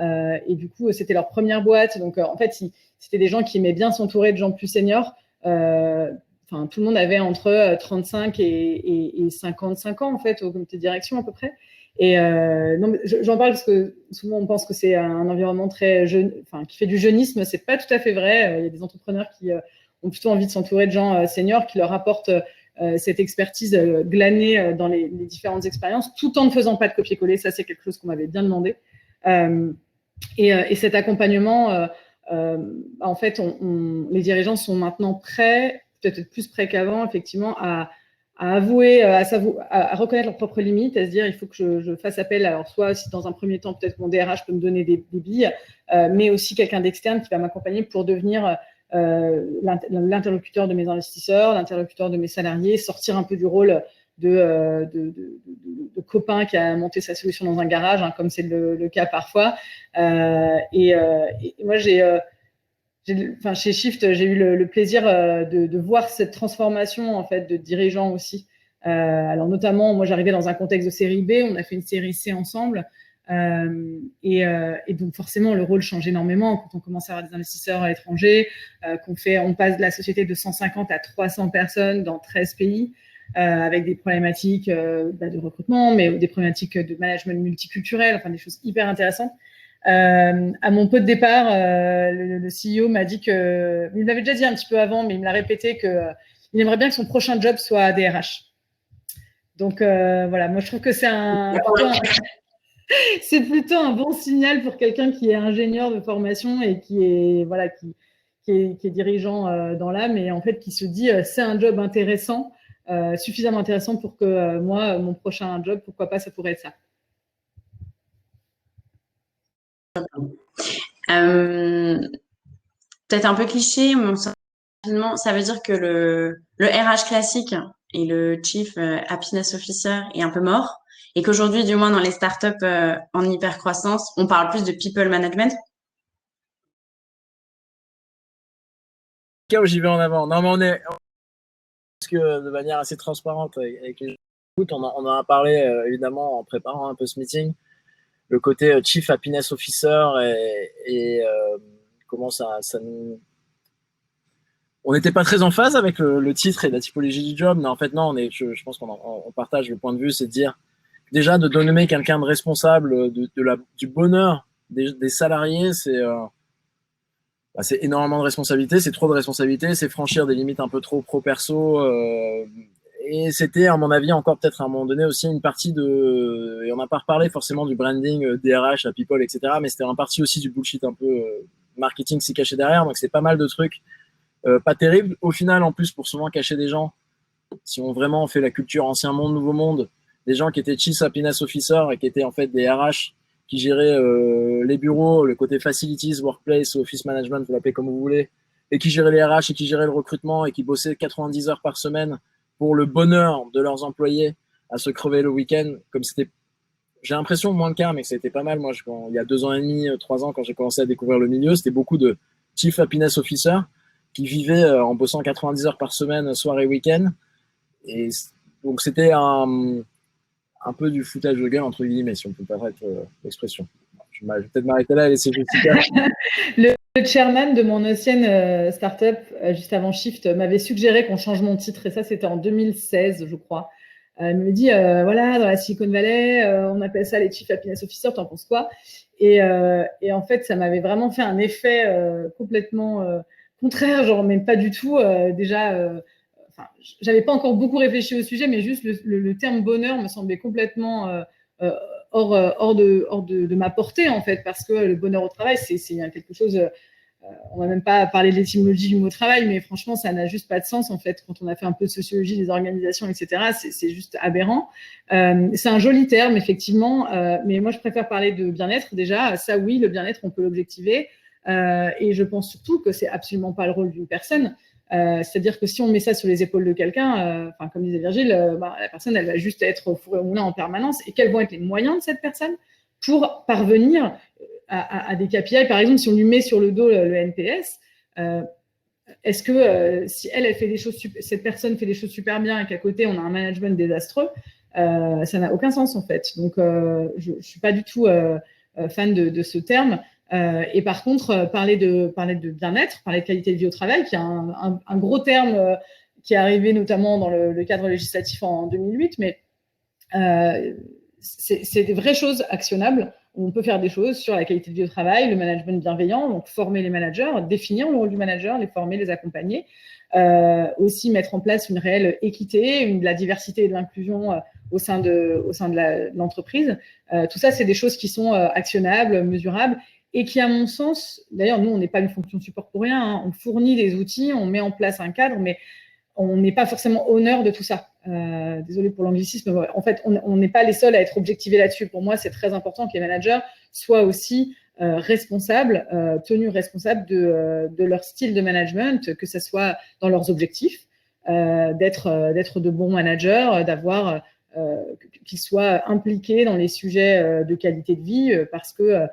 et du coup, c'était leur première boîte. Donc, en fait, c'était des gens qui aimaient bien s'entourer de gens plus seniors. Enfin, tout le monde avait entre 35 et 55 ans, en fait, au comité de direction à peu près. Et non, j'en parle parce que souvent, on pense que c'est un environnement très jeune, enfin, qui fait du jeunisme. C'est pas tout à fait vrai. Il y a des entrepreneurs qui ont plutôt envie de s'entourer de gens seniors qui leur apportent cette expertise glanée dans les différentes expériences, tout en ne faisant pas de copier-coller. Ça, c'est quelque chose qu'on m'avait bien demandé. Et cet accompagnement, en fait, les dirigeants sont maintenant prêts, peut-être plus prêts qu'avant, effectivement, à avouer, à reconnaître leurs propres limites, à se dire il faut que je fasse appel, alors soit si dans un premier temps peut-être mon DRH peut me donner des billes, mais aussi quelqu'un d'externe qui va m'accompagner pour devenir l'interlocuteur de mes investisseurs, l'interlocuteur de mes salariés, sortir un peu du rôle de copain qui a monté sa solution dans un garage, hein, comme c'est le cas parfois. Et moi, chez Shift, j'ai eu le plaisir de voir cette transformation en fait de dirigeants aussi. Alors notamment, moi, j'arrivais dans un contexte de série B, on a fait une série C ensemble. Et donc forcément le rôle change énormément quand on commence à avoir des investisseurs à l'étranger, on passe de la société de 150 à 300 personnes dans 13 pays, avec des problématiques de recrutement, mais des problématiques de management multiculturel, enfin des choses hyper intéressantes. À mon pot de départ, le CEO m'a dit que, il me l'avait déjà dit un petit peu avant, mais il me l'a répété il aimerait bien que son prochain job soit DRH. Donc voilà, moi je trouve que c'est plutôt un bon signal pour quelqu'un qui est ingénieur de formation et qui est dirigeant dans l'âme et en fait qui se dit c'est un job intéressant, suffisamment intéressant pour que moi, mon prochain job, pourquoi pas, ça pourrait être ça. Peut-être un peu cliché, mais ça veut dire que le RH classique et le Chief Happiness Officer est un peu mort et qu'aujourd'hui, du moins dans les startups en hypercroissance, on parle plus de people management. Cas où j'y vais en avant. Non, mais parce que de manière assez transparente avec les gens, on en a parlé évidemment en préparant un peu ce meeting. Le côté Chief Happiness Officer et comment ça nous... On n'était pas très en phase avec le titre et la typologie du job, mais en fait non, je pense qu'on partage le point de vue, c'est de dire déjà de nommer quelqu'un de responsable du bonheur des salariés, c'est énormément de responsabilités, c'est trop de responsabilités, c'est franchir des limites un peu trop pro-perso. Et c'était, à mon avis, encore peut-être à un moment donné aussi une partie et on n'a pas reparlé forcément du branding DRH à People, etc. Mais c'était en partie aussi du bullshit un peu marketing s'y caché derrière. Donc c'est pas mal de trucs pas terribles. Au final, en plus, pour souvent cacher des gens, si on vraiment fait la culture ancien monde, nouveau monde, des gens qui étaient Chief Happiness Officer et qui étaient en fait des RH qui géraient les bureaux, le côté facilities, workplace, office management, vous l'appelez comme vous voulez, et qui géraient les RH et qui géraient le recrutement et qui bossaient 90 heures par semaine pour le bonheur de leurs employés à se crever le week-end, comme c'était j'ai l'impression moins le cas, mais que c'était pas mal. Moi, il y a 2 ans et demi, 3 ans, quand j'ai commencé à découvrir le milieu, c'était beaucoup de Chief Happiness Officer qui vivaient en bossant 90 heures par semaine, soir et week-end. Et donc, c'était un peu du foutage de gueule, entre guillemets, si on peut permettre l'expression. Je vais peut-être m'arrêter là et laisser Jessica. Le chairman de mon ancienne startup, juste avant Shift, m'avait suggéré qu'on change mon titre, et ça, c'était en 2016, je crois. Il me dit, voilà, dans la Silicon Valley, on appelle ça les Chief Happiness Officer, t'en penses quoi? Et en fait, ça m'avait vraiment fait un effet complètement contraire, genre, mais pas du tout. Enfin, j'avais pas encore beaucoup réfléchi au sujet, mais juste le terme bonheur me semblait complètement hors de ma portée, en fait, parce que le bonheur au travail, c'est quelque chose. On va même pas parler de l'étymologie du mot travail, mais franchement, ça n'a juste pas de sens, en fait, quand on a fait un peu de sociologie des organisations, etc. C'est juste aberrant. C'est un joli terme, effectivement, mais moi, je préfère parler de bien-être, déjà. Ça, oui, le bien-être, on peut l'objectiver. Et je pense surtout que c'est absolument pas le rôle d'une personne. C'est-à-dire que si on met ça sur les épaules de quelqu'un, comme disait Virgile, la personne, elle va juste être au four et au moulin en permanence. Et quels vont être les moyens de cette personne pour parvenir à des KPI? Par exemple, si on lui met sur le dos le NPS, est-ce que si elle fait des choses, cette personne fait des choses super bien et qu'à côté on a un management désastreux, ça n'a aucun sens, en fait. Donc, je suis pas du tout fan de ce terme. Et par contre, parler de bien-être, parler de qualité de vie au travail, qui est un gros terme qui est arrivé notamment dans le cadre législatif en 2008, mais c'est des vraies choses actionnables où on peut faire des choses sur la qualité de vie au travail, le management bienveillant, donc former les managers, définir le rôle du manager, les former, les accompagner, aussi mettre en place une réelle équité, de la diversité et de l'inclusion au sein de l'entreprise. Tout ça, c'est des choses qui sont actionnables, mesurables, et qui, à mon sens, d'ailleurs, nous, on n'est pas une fonction support pour rien, hein, on fournit des outils, on met en place un cadre, mais on n'est pas forcément honneur de tout ça. Désolée pour l'anglicisme. En fait, on n'est pas les seuls à être objectivés là-dessus. Pour moi, c'est très important que les managers soient aussi responsables, tenus responsables de leur style de management, que ce soit dans leurs objectifs, d'être de bons managers, d'avoir qu'ils soient impliqués dans les sujets de qualité de vie, parce que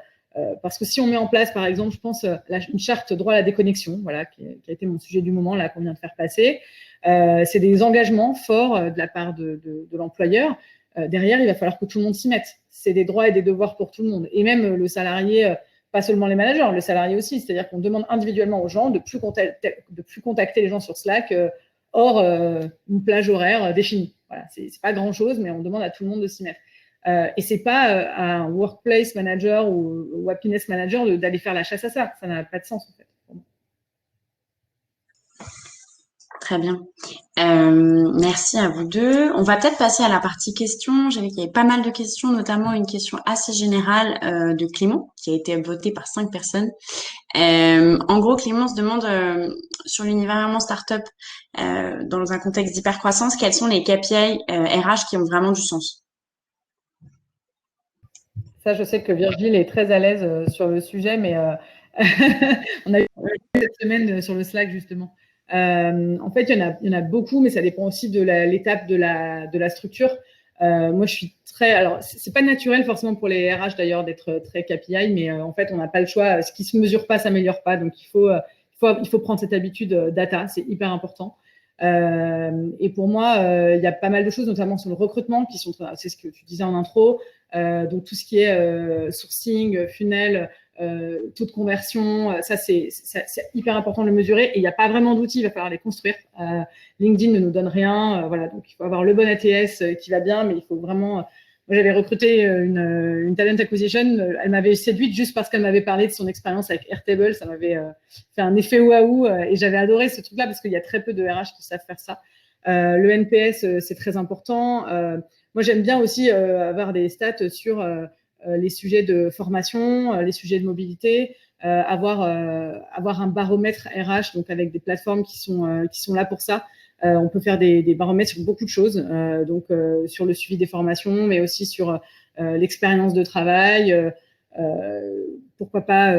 si on met en place, par exemple, je pense, une charte droit à la déconnexion, voilà, qui a été mon sujet du moment, là, qu'on vient de faire passer, c'est des engagements forts de la part de l'employeur. Derrière, il va falloir que tout le monde s'y mette. C'est des droits et des devoirs pour tout le monde. Et même le salarié, pas seulement les managers, le salarié aussi. C'est-à-dire qu'on demande individuellement aux gens de plus contacter les gens sur Slack hors une plage horaire définie. Voilà, c'est pas grand-chose, mais on demande à tout le monde de s'y mettre. Et c'est pas à un workplace manager ou happiness manager d'aller faire la chasse à ça. Ça n'a pas de sens, en fait. Très bien. Merci à vous deux. On va peut-être passer à la partie questions. J'ai vu qu'il y avait pas mal de questions, notamment une question assez générale de Clément, qui a été votée par 5 personnes. En gros, Clément se demande sur l'univers vraiment startup, dans un contexte d'hypercroissance, quels sont les KPI RH qui ont vraiment du sens? Ça, je sais que Virgile est très à l'aise sur le sujet, mais on a eu cette semaine sur le Slack, justement. En fait, il y en a beaucoup, mais ça dépend aussi de l'étape de la structure. Moi, je suis très… Alors, c'est pas naturel forcément pour les RH, d'ailleurs, d'être très KPI, mais en fait, on n'a pas le choix. Ce qui se mesure pas s'améliore pas. Donc, il faut prendre cette habitude data. C'est hyper important. Et pour moi, il y a pas mal de choses, notamment sur le recrutement, c'est ce que tu disais en intro. Donc, tout ce qui est sourcing, funnel, taux de conversion, ça c'est hyper important de le mesurer, et il n'y a pas vraiment d'outils, il va falloir les construire. LinkedIn ne nous donne rien, voilà, donc il faut avoir le bon ATS qui va bien, mais il faut vraiment… Moi, j'avais recruté une talent acquisition, elle m'avait séduite juste parce qu'elle m'avait parlé de son expérience avec Airtable, ça m'avait fait un effet waouh, et j'avais adoré ce truc-là parce qu'il y a très peu de RH qui savent faire ça. Le NPS, c'est très important. Moi, j'aime bien aussi avoir des stats sur les sujets de formation, les sujets de mobilité, avoir un baromètre RH, donc avec des plateformes qui sont là pour ça. On peut faire des baromètres sur beaucoup de choses, donc sur le suivi des formations, mais aussi sur l'expérience de travail. Pourquoi pas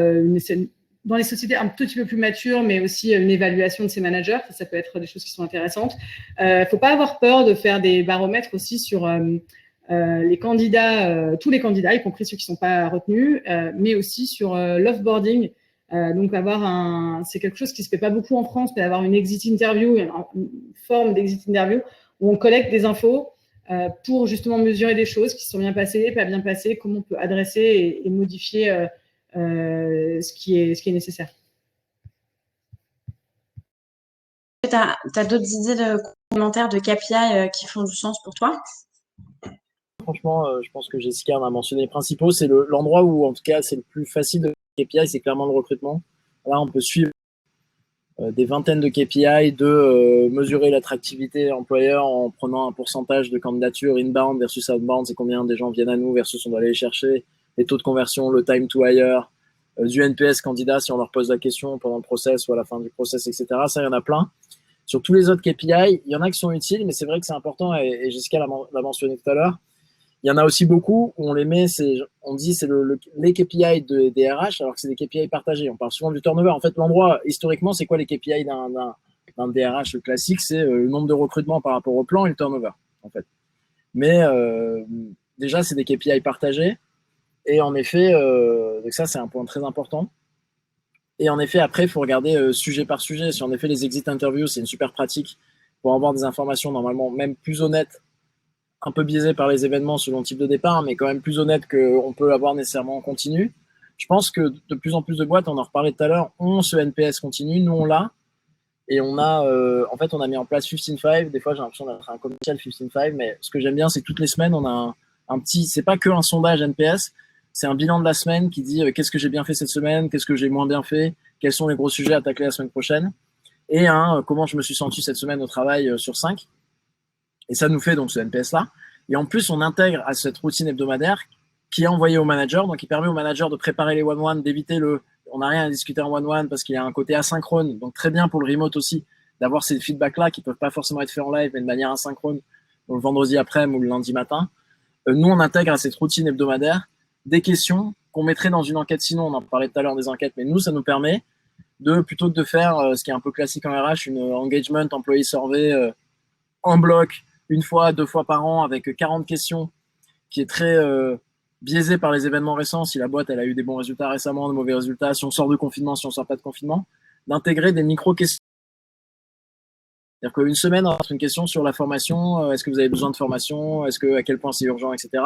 dans les sociétés un tout petit peu plus matures, mais aussi une évaluation de ces managers. Ça peut être des choses qui sont intéressantes. Faut pas avoir peur de faire des baromètres aussi sur les candidats, tous les candidats, y compris ceux qui ne sont pas retenus, mais aussi sur l'offboarding. Donc c'est quelque chose qui se fait pas beaucoup en France, mais d'avoir une exit interview, une forme d'exit interview où on collecte des infos pour justement mesurer des choses qui sont bien passées, pas bien passées, comment on peut adresser et modifier ce qui est nécessaire. Tu as d'autres idées de complémentaires de KPI qui font du sens pour toi? Franchement, je pense que Jessica en a mentionné les principaux. C'est l'endroit où, en tout cas, c'est le plus facile de KPI, c'est clairement le recrutement. Là, on peut suivre des vingtaines de KPI, mesurer l'attractivité employeur en prenant un pourcentage de candidatures inbound versus outbound, c'est combien des gens viennent à nous versus on doit aller les chercher, les taux de conversion, le time to hire, du NPS candidat si on leur pose la question pendant le process ou à la fin du process, etc. Ça, il y en a plein. Sur tous les autres KPI, il y en a qui sont utiles, mais c'est vrai que c'est important, et Jessica l'a mentionné tout à l'heure. Il y en a aussi beaucoup où on les met, on dit c'est les KPI des RH, alors que c'est des KPI partagés. On parle souvent du turnover. En fait, l'endroit, historiquement, c'est quoi les KPI d'un DRH classique? C'est le nombre de recrutements par rapport au plan et le turnover, en fait. Mais déjà, c'est des KPI partagés. Et en effet, donc ça, c'est un point très important. Et en effet, après, il faut regarder sujet par sujet. Si en effet, les exit interviews, c'est une super pratique pour avoir des informations normalement même plus honnêtes, un peu biaisées par les événements selon le type de départ, mais quand même plus honnêtes qu'on peut avoir nécessairement en continu. Je pense que de plus en plus de boîtes, on en reparlait tout à l'heure, ont ce NPS continu. Nous, on l'a. Et on a, en fait, on a mis en place 15-5. Des fois, j'ai l'impression d'être un commercial 15-5, mais ce que j'aime bien, c'est que toutes les semaines, on a un petit, c'est pas que un sondage NPS, c'est un bilan de la semaine qui dit qu'est-ce que j'ai bien fait cette semaine, qu'est-ce que j'ai moins bien fait, quels sont les gros sujets à tacler la semaine prochaine, et comment je me suis senti cette semaine au travail sur 5. Et ça nous fait donc ce NPS-là. Et en plus, on intègre à cette routine hebdomadaire qui est envoyée au manager, donc qui permet au manager de préparer les one-one, d'éviter on n'a rien à discuter en one-one parce qu'il y a un côté asynchrone, donc très bien pour le remote aussi, d'avoir ces feedbacks-là qui peuvent pas forcément être faits en live, mais de manière asynchrone, le vendredi après-midi ou le lundi matin. Nous, on intègre à cette routine hebdomadaire des questions qu'on mettrait dans une enquête. Sinon, on en parlait tout à l'heure des enquêtes, mais nous, ça nous permet plutôt que de faire ce qui est un peu classique en RH, une engagement employee survey en bloc, une fois, 2 fois par an, avec 40 questions, qui est très biaisé par les événements récents, si la boîte elle a eu des bons résultats récemment, de mauvais résultats, si on sort de confinement, si on sort pas de confinement, d'intégrer des micro-questions. C'est-à-dire qu'une semaine, on va faire une question sur la formation, est-ce que vous avez besoin de formation, à quel point c'est urgent, etc.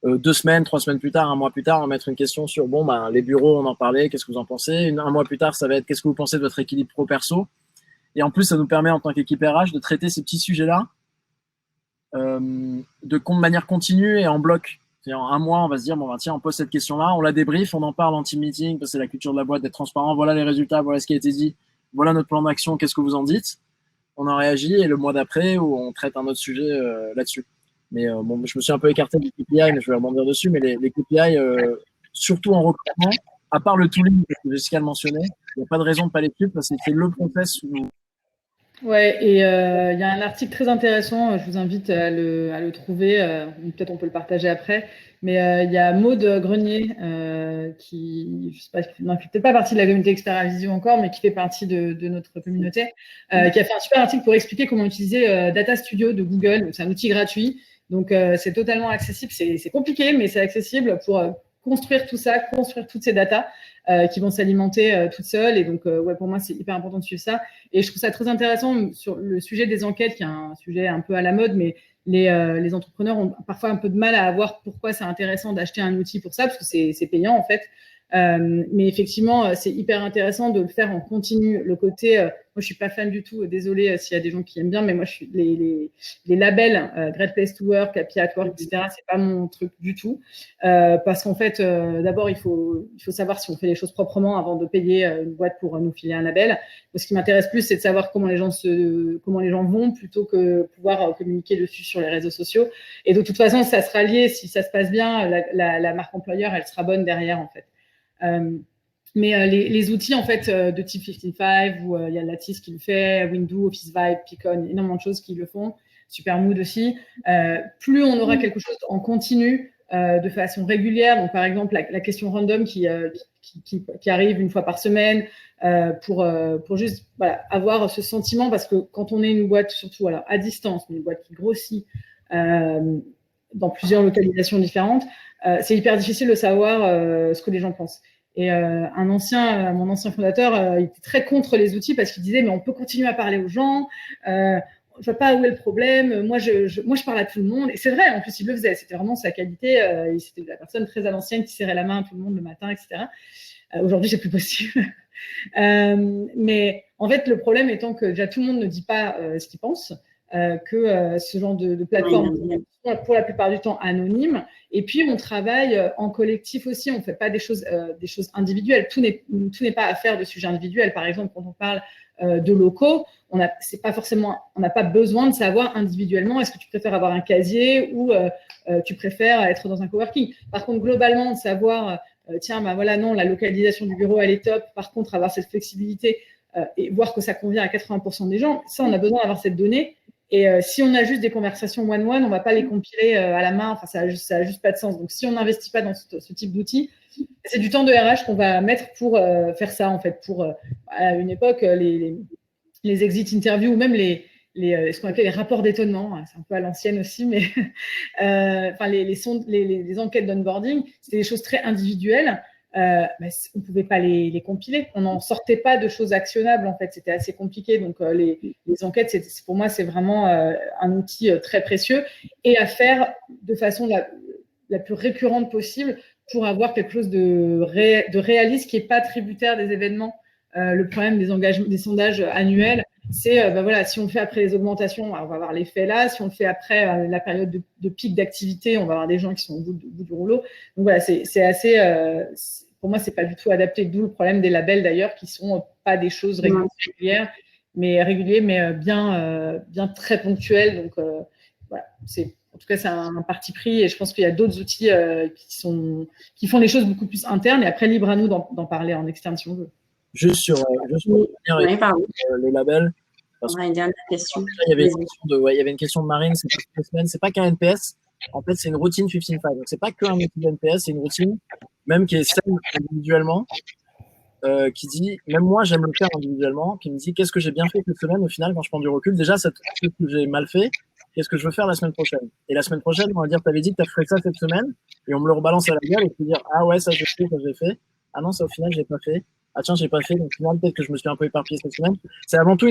2 semaines, 3 semaines plus tard, un mois plus tard, on va mettre une question sur les bureaux, on en parlait, qu'est-ce que vous en pensez? Un mois plus tard, ça va être qu'est-ce que vous pensez de votre équilibre pro-perso? Et en plus, ça nous permet en tant qu'équipe RH de traiter ces petits sujets-là de manière continue et en bloc. C'est-à-dire, en un mois, on va se dire, tiens, on pose cette question-là, on la débrief, on en parle en team meeting, parce que c'est la culture de la boîte d'être transparent, voilà les résultats, voilà ce qui a été dit, voilà notre plan d'action, qu'est-ce que vous en dites? On en réagit, et le mois d'après, où on traite un autre sujet là-dessus. Mais je me suis un peu écarté des KPI, mais je vais rebondir dessus, mais les KPI, surtout en recrutement, à part le tooling que Jessica le mentionnait, il n'y a pas de raison de ne pas les suivre, parce que c'est le process où... Ouais, et il y a un article très intéressant, je vous invite à le trouver, peut-être on peut le partager après, mais il y a Maud Grenier qui, je sais pas, non, qui fait peut-être pas partie de la communauté Expert à Visio encore, mais qui fait partie de notre communauté, qui a fait un super article pour expliquer comment utiliser Data Studio de Google. C'est un outil gratuit, donc c'est totalement accessible. C'est compliqué, mais c'est accessible pour construire tout ça, construire toutes ces datas qui vont s'alimenter toutes seules. Et donc, pour moi, c'est hyper important de suivre ça. Et je trouve ça très intéressant sur le sujet des enquêtes, qui est un sujet un peu à la mode, mais les entrepreneurs ont parfois un peu de mal à voir pourquoi c'est intéressant d'acheter un outil pour ça, parce que c'est payant, en fait. Mais effectivement, c'est hyper intéressant de le faire en continu. Le côté, moi, je suis pas fan du tout. Désolée s'il y a des gens qui aiment bien, mais moi, je suis les labels Great Place to Work, Happy at Work, etc. C'est pas mon truc du tout, parce qu'en fait, d'abord, il faut savoir si on fait les choses proprement avant de payer une boîte pour nous filer un label. Ce qui m'intéresse plus, c'est de savoir comment les gens vont, plutôt que pouvoir communiquer dessus sur les réseaux sociaux. Et de toute façon, ça sera lié. Si ça se passe bien, la marque employeur, elle sera bonne derrière, en fait. Mais les outils en fait de type 15-5, où il y a Lattice qui le fait, Windows, Office Vibe, Picon, énormément de choses qui le font, Supermood aussi. Plus on aura quelque chose en continu de façon régulière, donc par exemple la question random qui arrive une fois par semaine, pour juste avoir ce sentiment, parce que quand on est une boîte, surtout à distance, mais une boîte qui grossit, dans plusieurs localisations différentes, c'est hyper difficile de savoir ce que les gens pensent. Et mon ancien fondateur, il était très contre les outils parce qu'il disait mais on peut continuer à parler aux gens. Je vois pas où est le problème. Moi, je parle à tout le monde. Et c'est vrai, en plus, il le faisait. C'était vraiment sa qualité. C'était la personne très à l'ancienne qui serrait la main à tout le monde le matin, etc. Aujourd'hui, c'est plus possible. Mais en fait, le problème étant que déjà tout le monde ne dit pas ce qu'il pense, que ce genre de plateforme sont pour la plupart du temps anonymes. Et puis, on travaille en collectif aussi. On ne fait pas des choses individuelles. Tout n'est pas affaire de sujets individuels. Par exemple, quand on parle de locaux, on n'a pas besoin de savoir individuellement est-ce que tu préfères avoir un casier ou tu préfères être dans un coworking. Par contre, globalement, de savoir tiens, bah voilà, non, la localisation du bureau, elle est top. Par contre, avoir cette flexibilité et voir que ça convient à 80% des gens, ça, on a besoin d'avoir cette donnée. Et si on a juste des conversations one-one, on ne va pas les compiler à la main. Enfin, ça a juste pas de sens. Donc, si on n'investit pas dans ce type d'outils, c'est du temps de RH qu'on va mettre pour faire ça, en fait. Pour, à une époque, les exit interviews ou même ce qu'on appelait les rapports d'étonnement, c'est un peu à l'ancienne aussi, mais les enquêtes d'onboarding, c'était des choses très individuelles. Mais on ne pouvait pas les compiler. On n'en sortait pas de choses actionnables, en fait. C'était assez compliqué. Donc, les enquêtes, pour moi, c'est vraiment un outil très précieux et à faire de façon la plus récurrente possible pour avoir quelque chose de réaliste qui n'est pas tributaire des événements. Le problème des sondages annuels, c'est voilà, si on le fait après les augmentations, on va avoir l'effet là. Si on le fait après la période de pic d'activité, on va avoir des gens qui sont au bout du rouleau. Donc voilà, c'est assez. Pour moi, c'est pas du tout adapté. D'où le problème des labels d'ailleurs, qui sont pas des choses régulières, mais bien très ponctuelles. Donc voilà, en tout cas, c'est un parti pris. Et je pense qu'il y a d'autres outils qui font les choses beaucoup plus internes. Et après, libre à nous d'en parler en externe si on veut. Juste pour les labels. Parce une dernière question. Il y avait une question de Marine, c'est pas qu'un NPS. En fait, c'est une routine 15-5. Donc, c'est pas qu'un outil de NPS, c'est une routine, même qui est saine individuellement, qui dit, même moi, j'aime le faire individuellement, qui me dit qu'est-ce que j'ai bien fait cette semaine au final quand je prends du recul. Déjà, qu'est-ce que j'ai mal fait, qu'est-ce que je veux faire la semaine prochaine. Et la semaine prochaine, on va dire, tu avais dit que tu as fait ça cette semaine, et on me le rebalance à la gueule et tu dire, ah ouais, ça j'ai fait. Ah non, ça au final, j'ai pas fait. Ah tiens, j'ai pas fait, donc au final, peut-être que je me suis un peu éparpillé cette semaine. C'est avant tout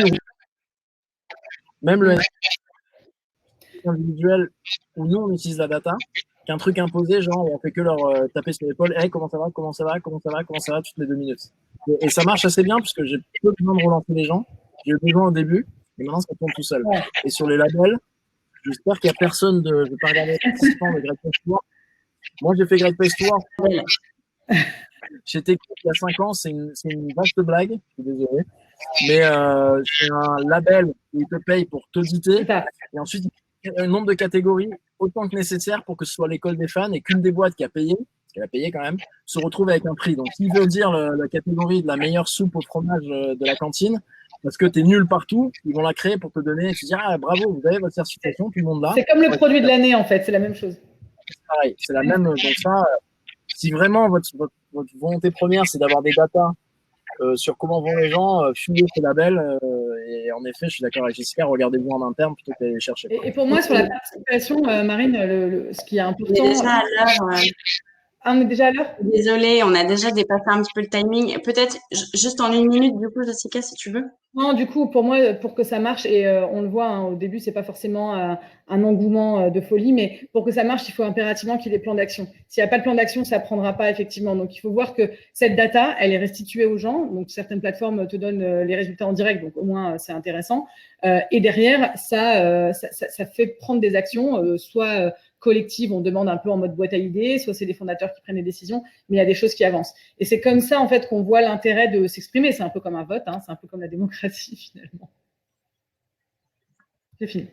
même le individuel où nous on utilise la data qu'un truc imposé, genre on fait que leur taper sur l'épaule, hey, comment ça va toutes les 2 minutes. Et ça marche assez bien puisque j'ai peu besoin de relancer les gens, j'ai eu besoin au début et maintenant ça tourne tout seul. Et sur les labels, j'espère qu'il n'y a personne je vais pas regarder de Great Place to Work. Moi j'ai fait Great Place to Work j'étais il y a 5 ans, c'est une vaste blague, je suis désolé, mais c'est un label où ils te payent pour t'auditer et ensuite il y a un nombre de catégories autant que nécessaire pour que ce soit l'école des fans et qu'une des boîtes qui a payé, parce qu'elle a payé quand même, se retrouve avec un prix. Donc s'il veut dire la catégorie de la meilleure soupe au fromage de la cantine, parce que tu es nul partout, ils vont la créer pour te donner, tu dis ah bravo, vous avez votre certification, tout le monde là. C'est comme le produit de l'année en fait, c'est la même chose. C'est pareil, c'est la même. Donc ça, si vraiment votre volonté première c'est d'avoir des datas sur comment vont les gens, fuyez ces labels. Et en effet, je suis d'accord avec Jessica, regardez-vous en interne plutôt que d'aller chercher. Et pour moi, sur la participation, Marine, ce qui est important. Déjà à l'heure. On est déjà à l'heure ? Désolée, on a déjà dépassé un petit peu le timing. Peut-être juste en 1 minute, du coup, Jessica, si tu veux. Non, du coup, pour moi, pour que ça marche, et on le voit, au début, c'est pas forcément un engouement de folie, mais pour que ça marche, il faut impérativement qu'il y ait des plans d'action. S'il n'y a pas de plan d'action, ça prendra pas, effectivement. Donc, il faut voir que cette data, elle est restituée aux gens. Donc, certaines plateformes te donnent les résultats en direct, donc au moins, c'est intéressant. Et derrière, ça fait prendre des actions, soit collective, on demande un peu en mode boîte à idées, soit c'est des fondateurs qui prennent des décisions, mais il y a des choses qui avancent. Et c'est comme ça, en fait, qu'on voit l'intérêt de s'exprimer. C'est un peu comme un vote, c'est un peu comme la démocratie, finalement. C'est fini.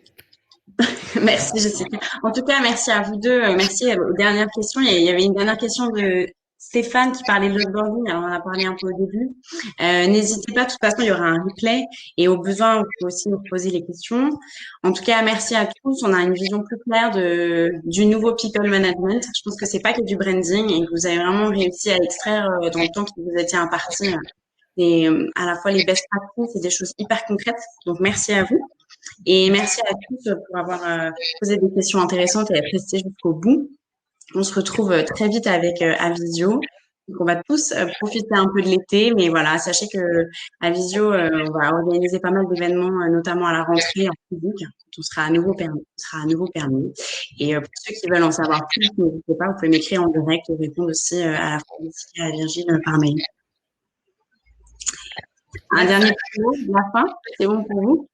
Merci, Jessica. En tout cas, merci à vous deux. Merci aux dernières questions. Il y avait une dernière question de Stéphane qui parlait de l'onboarding. Alors, on en a parlé un peu au début. N'hésitez pas, de toute façon, il y aura un replay et au besoin, vous pouvez aussi nous poser les questions. En tout cas, merci à tous. On a une vision plus claire du nouveau people management. Je pense que c'est pas que du branding et que vous avez vraiment réussi à extraire dans le temps que vous étiez imparti et à la fois les best practices et des choses hyper concrètes. Donc, merci à vous. Et merci à tous pour avoir posé des questions intéressantes et être restés jusqu'au bout. On se retrouve très vite avec Avisio. Donc, on va tous profiter un peu de l'été, mais voilà, sachez que Avisio, on va organiser pas mal d'événements, notamment à la rentrée en physique, quand on sera à nouveau permis. Et pour ceux qui veulent en savoir plus, n'hésitez pas, vous pouvez m'écrire en direct ou répondre aussi à la fois et à Virgile par mail. Un dernier mot de la fin, c'est bon pour vous?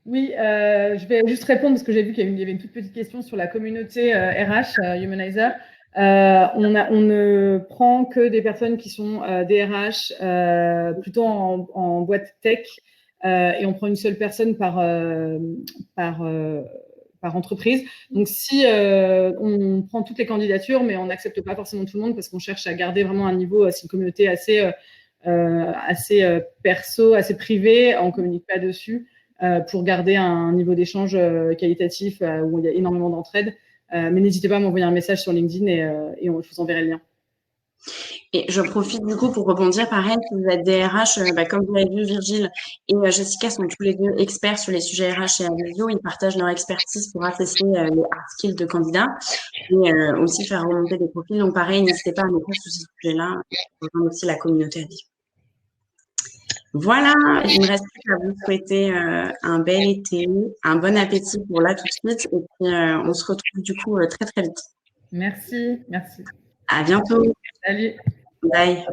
Oui, je vais juste répondre parce que j'ai vu qu'il y avait une toute petite question sur la communauté RH, Humanizer. On ne prend que des personnes qui sont des RH plutôt en boîte tech et on prend une seule personne par entreprise. Donc, si on prend toutes les candidatures, mais on n'accepte pas forcément tout le monde parce qu'on cherche à garder vraiment un niveau, c'est une communauté assez perso, assez privé, on ne communique pas dessus. Pour garder un niveau d'échange qualitatif où il y a énormément d'entraide. Mais n'hésitez pas à m'envoyer un message sur LinkedIn et je vous enverrai le lien. Et je profite du coup pour rebondir. Pareil, si vous êtes des RH, comme vous l'avez vu, Virgile et Jessica sont tous les deux experts sur les sujets RH et Avisio. Ils partagent leur expertise pour assesser les hard skills de candidats et aussi faire remonter des profils. Donc pareil, n'hésitez pas à nous faire sur ce sujet-là pour rejoindre aussi la communauté Avisio. Voilà, il me reste plus qu'à vous souhaiter un bel été, un bon appétit pour là tout de suite et puis on se retrouve du coup très très vite. Merci. À bientôt. Salut. Bye.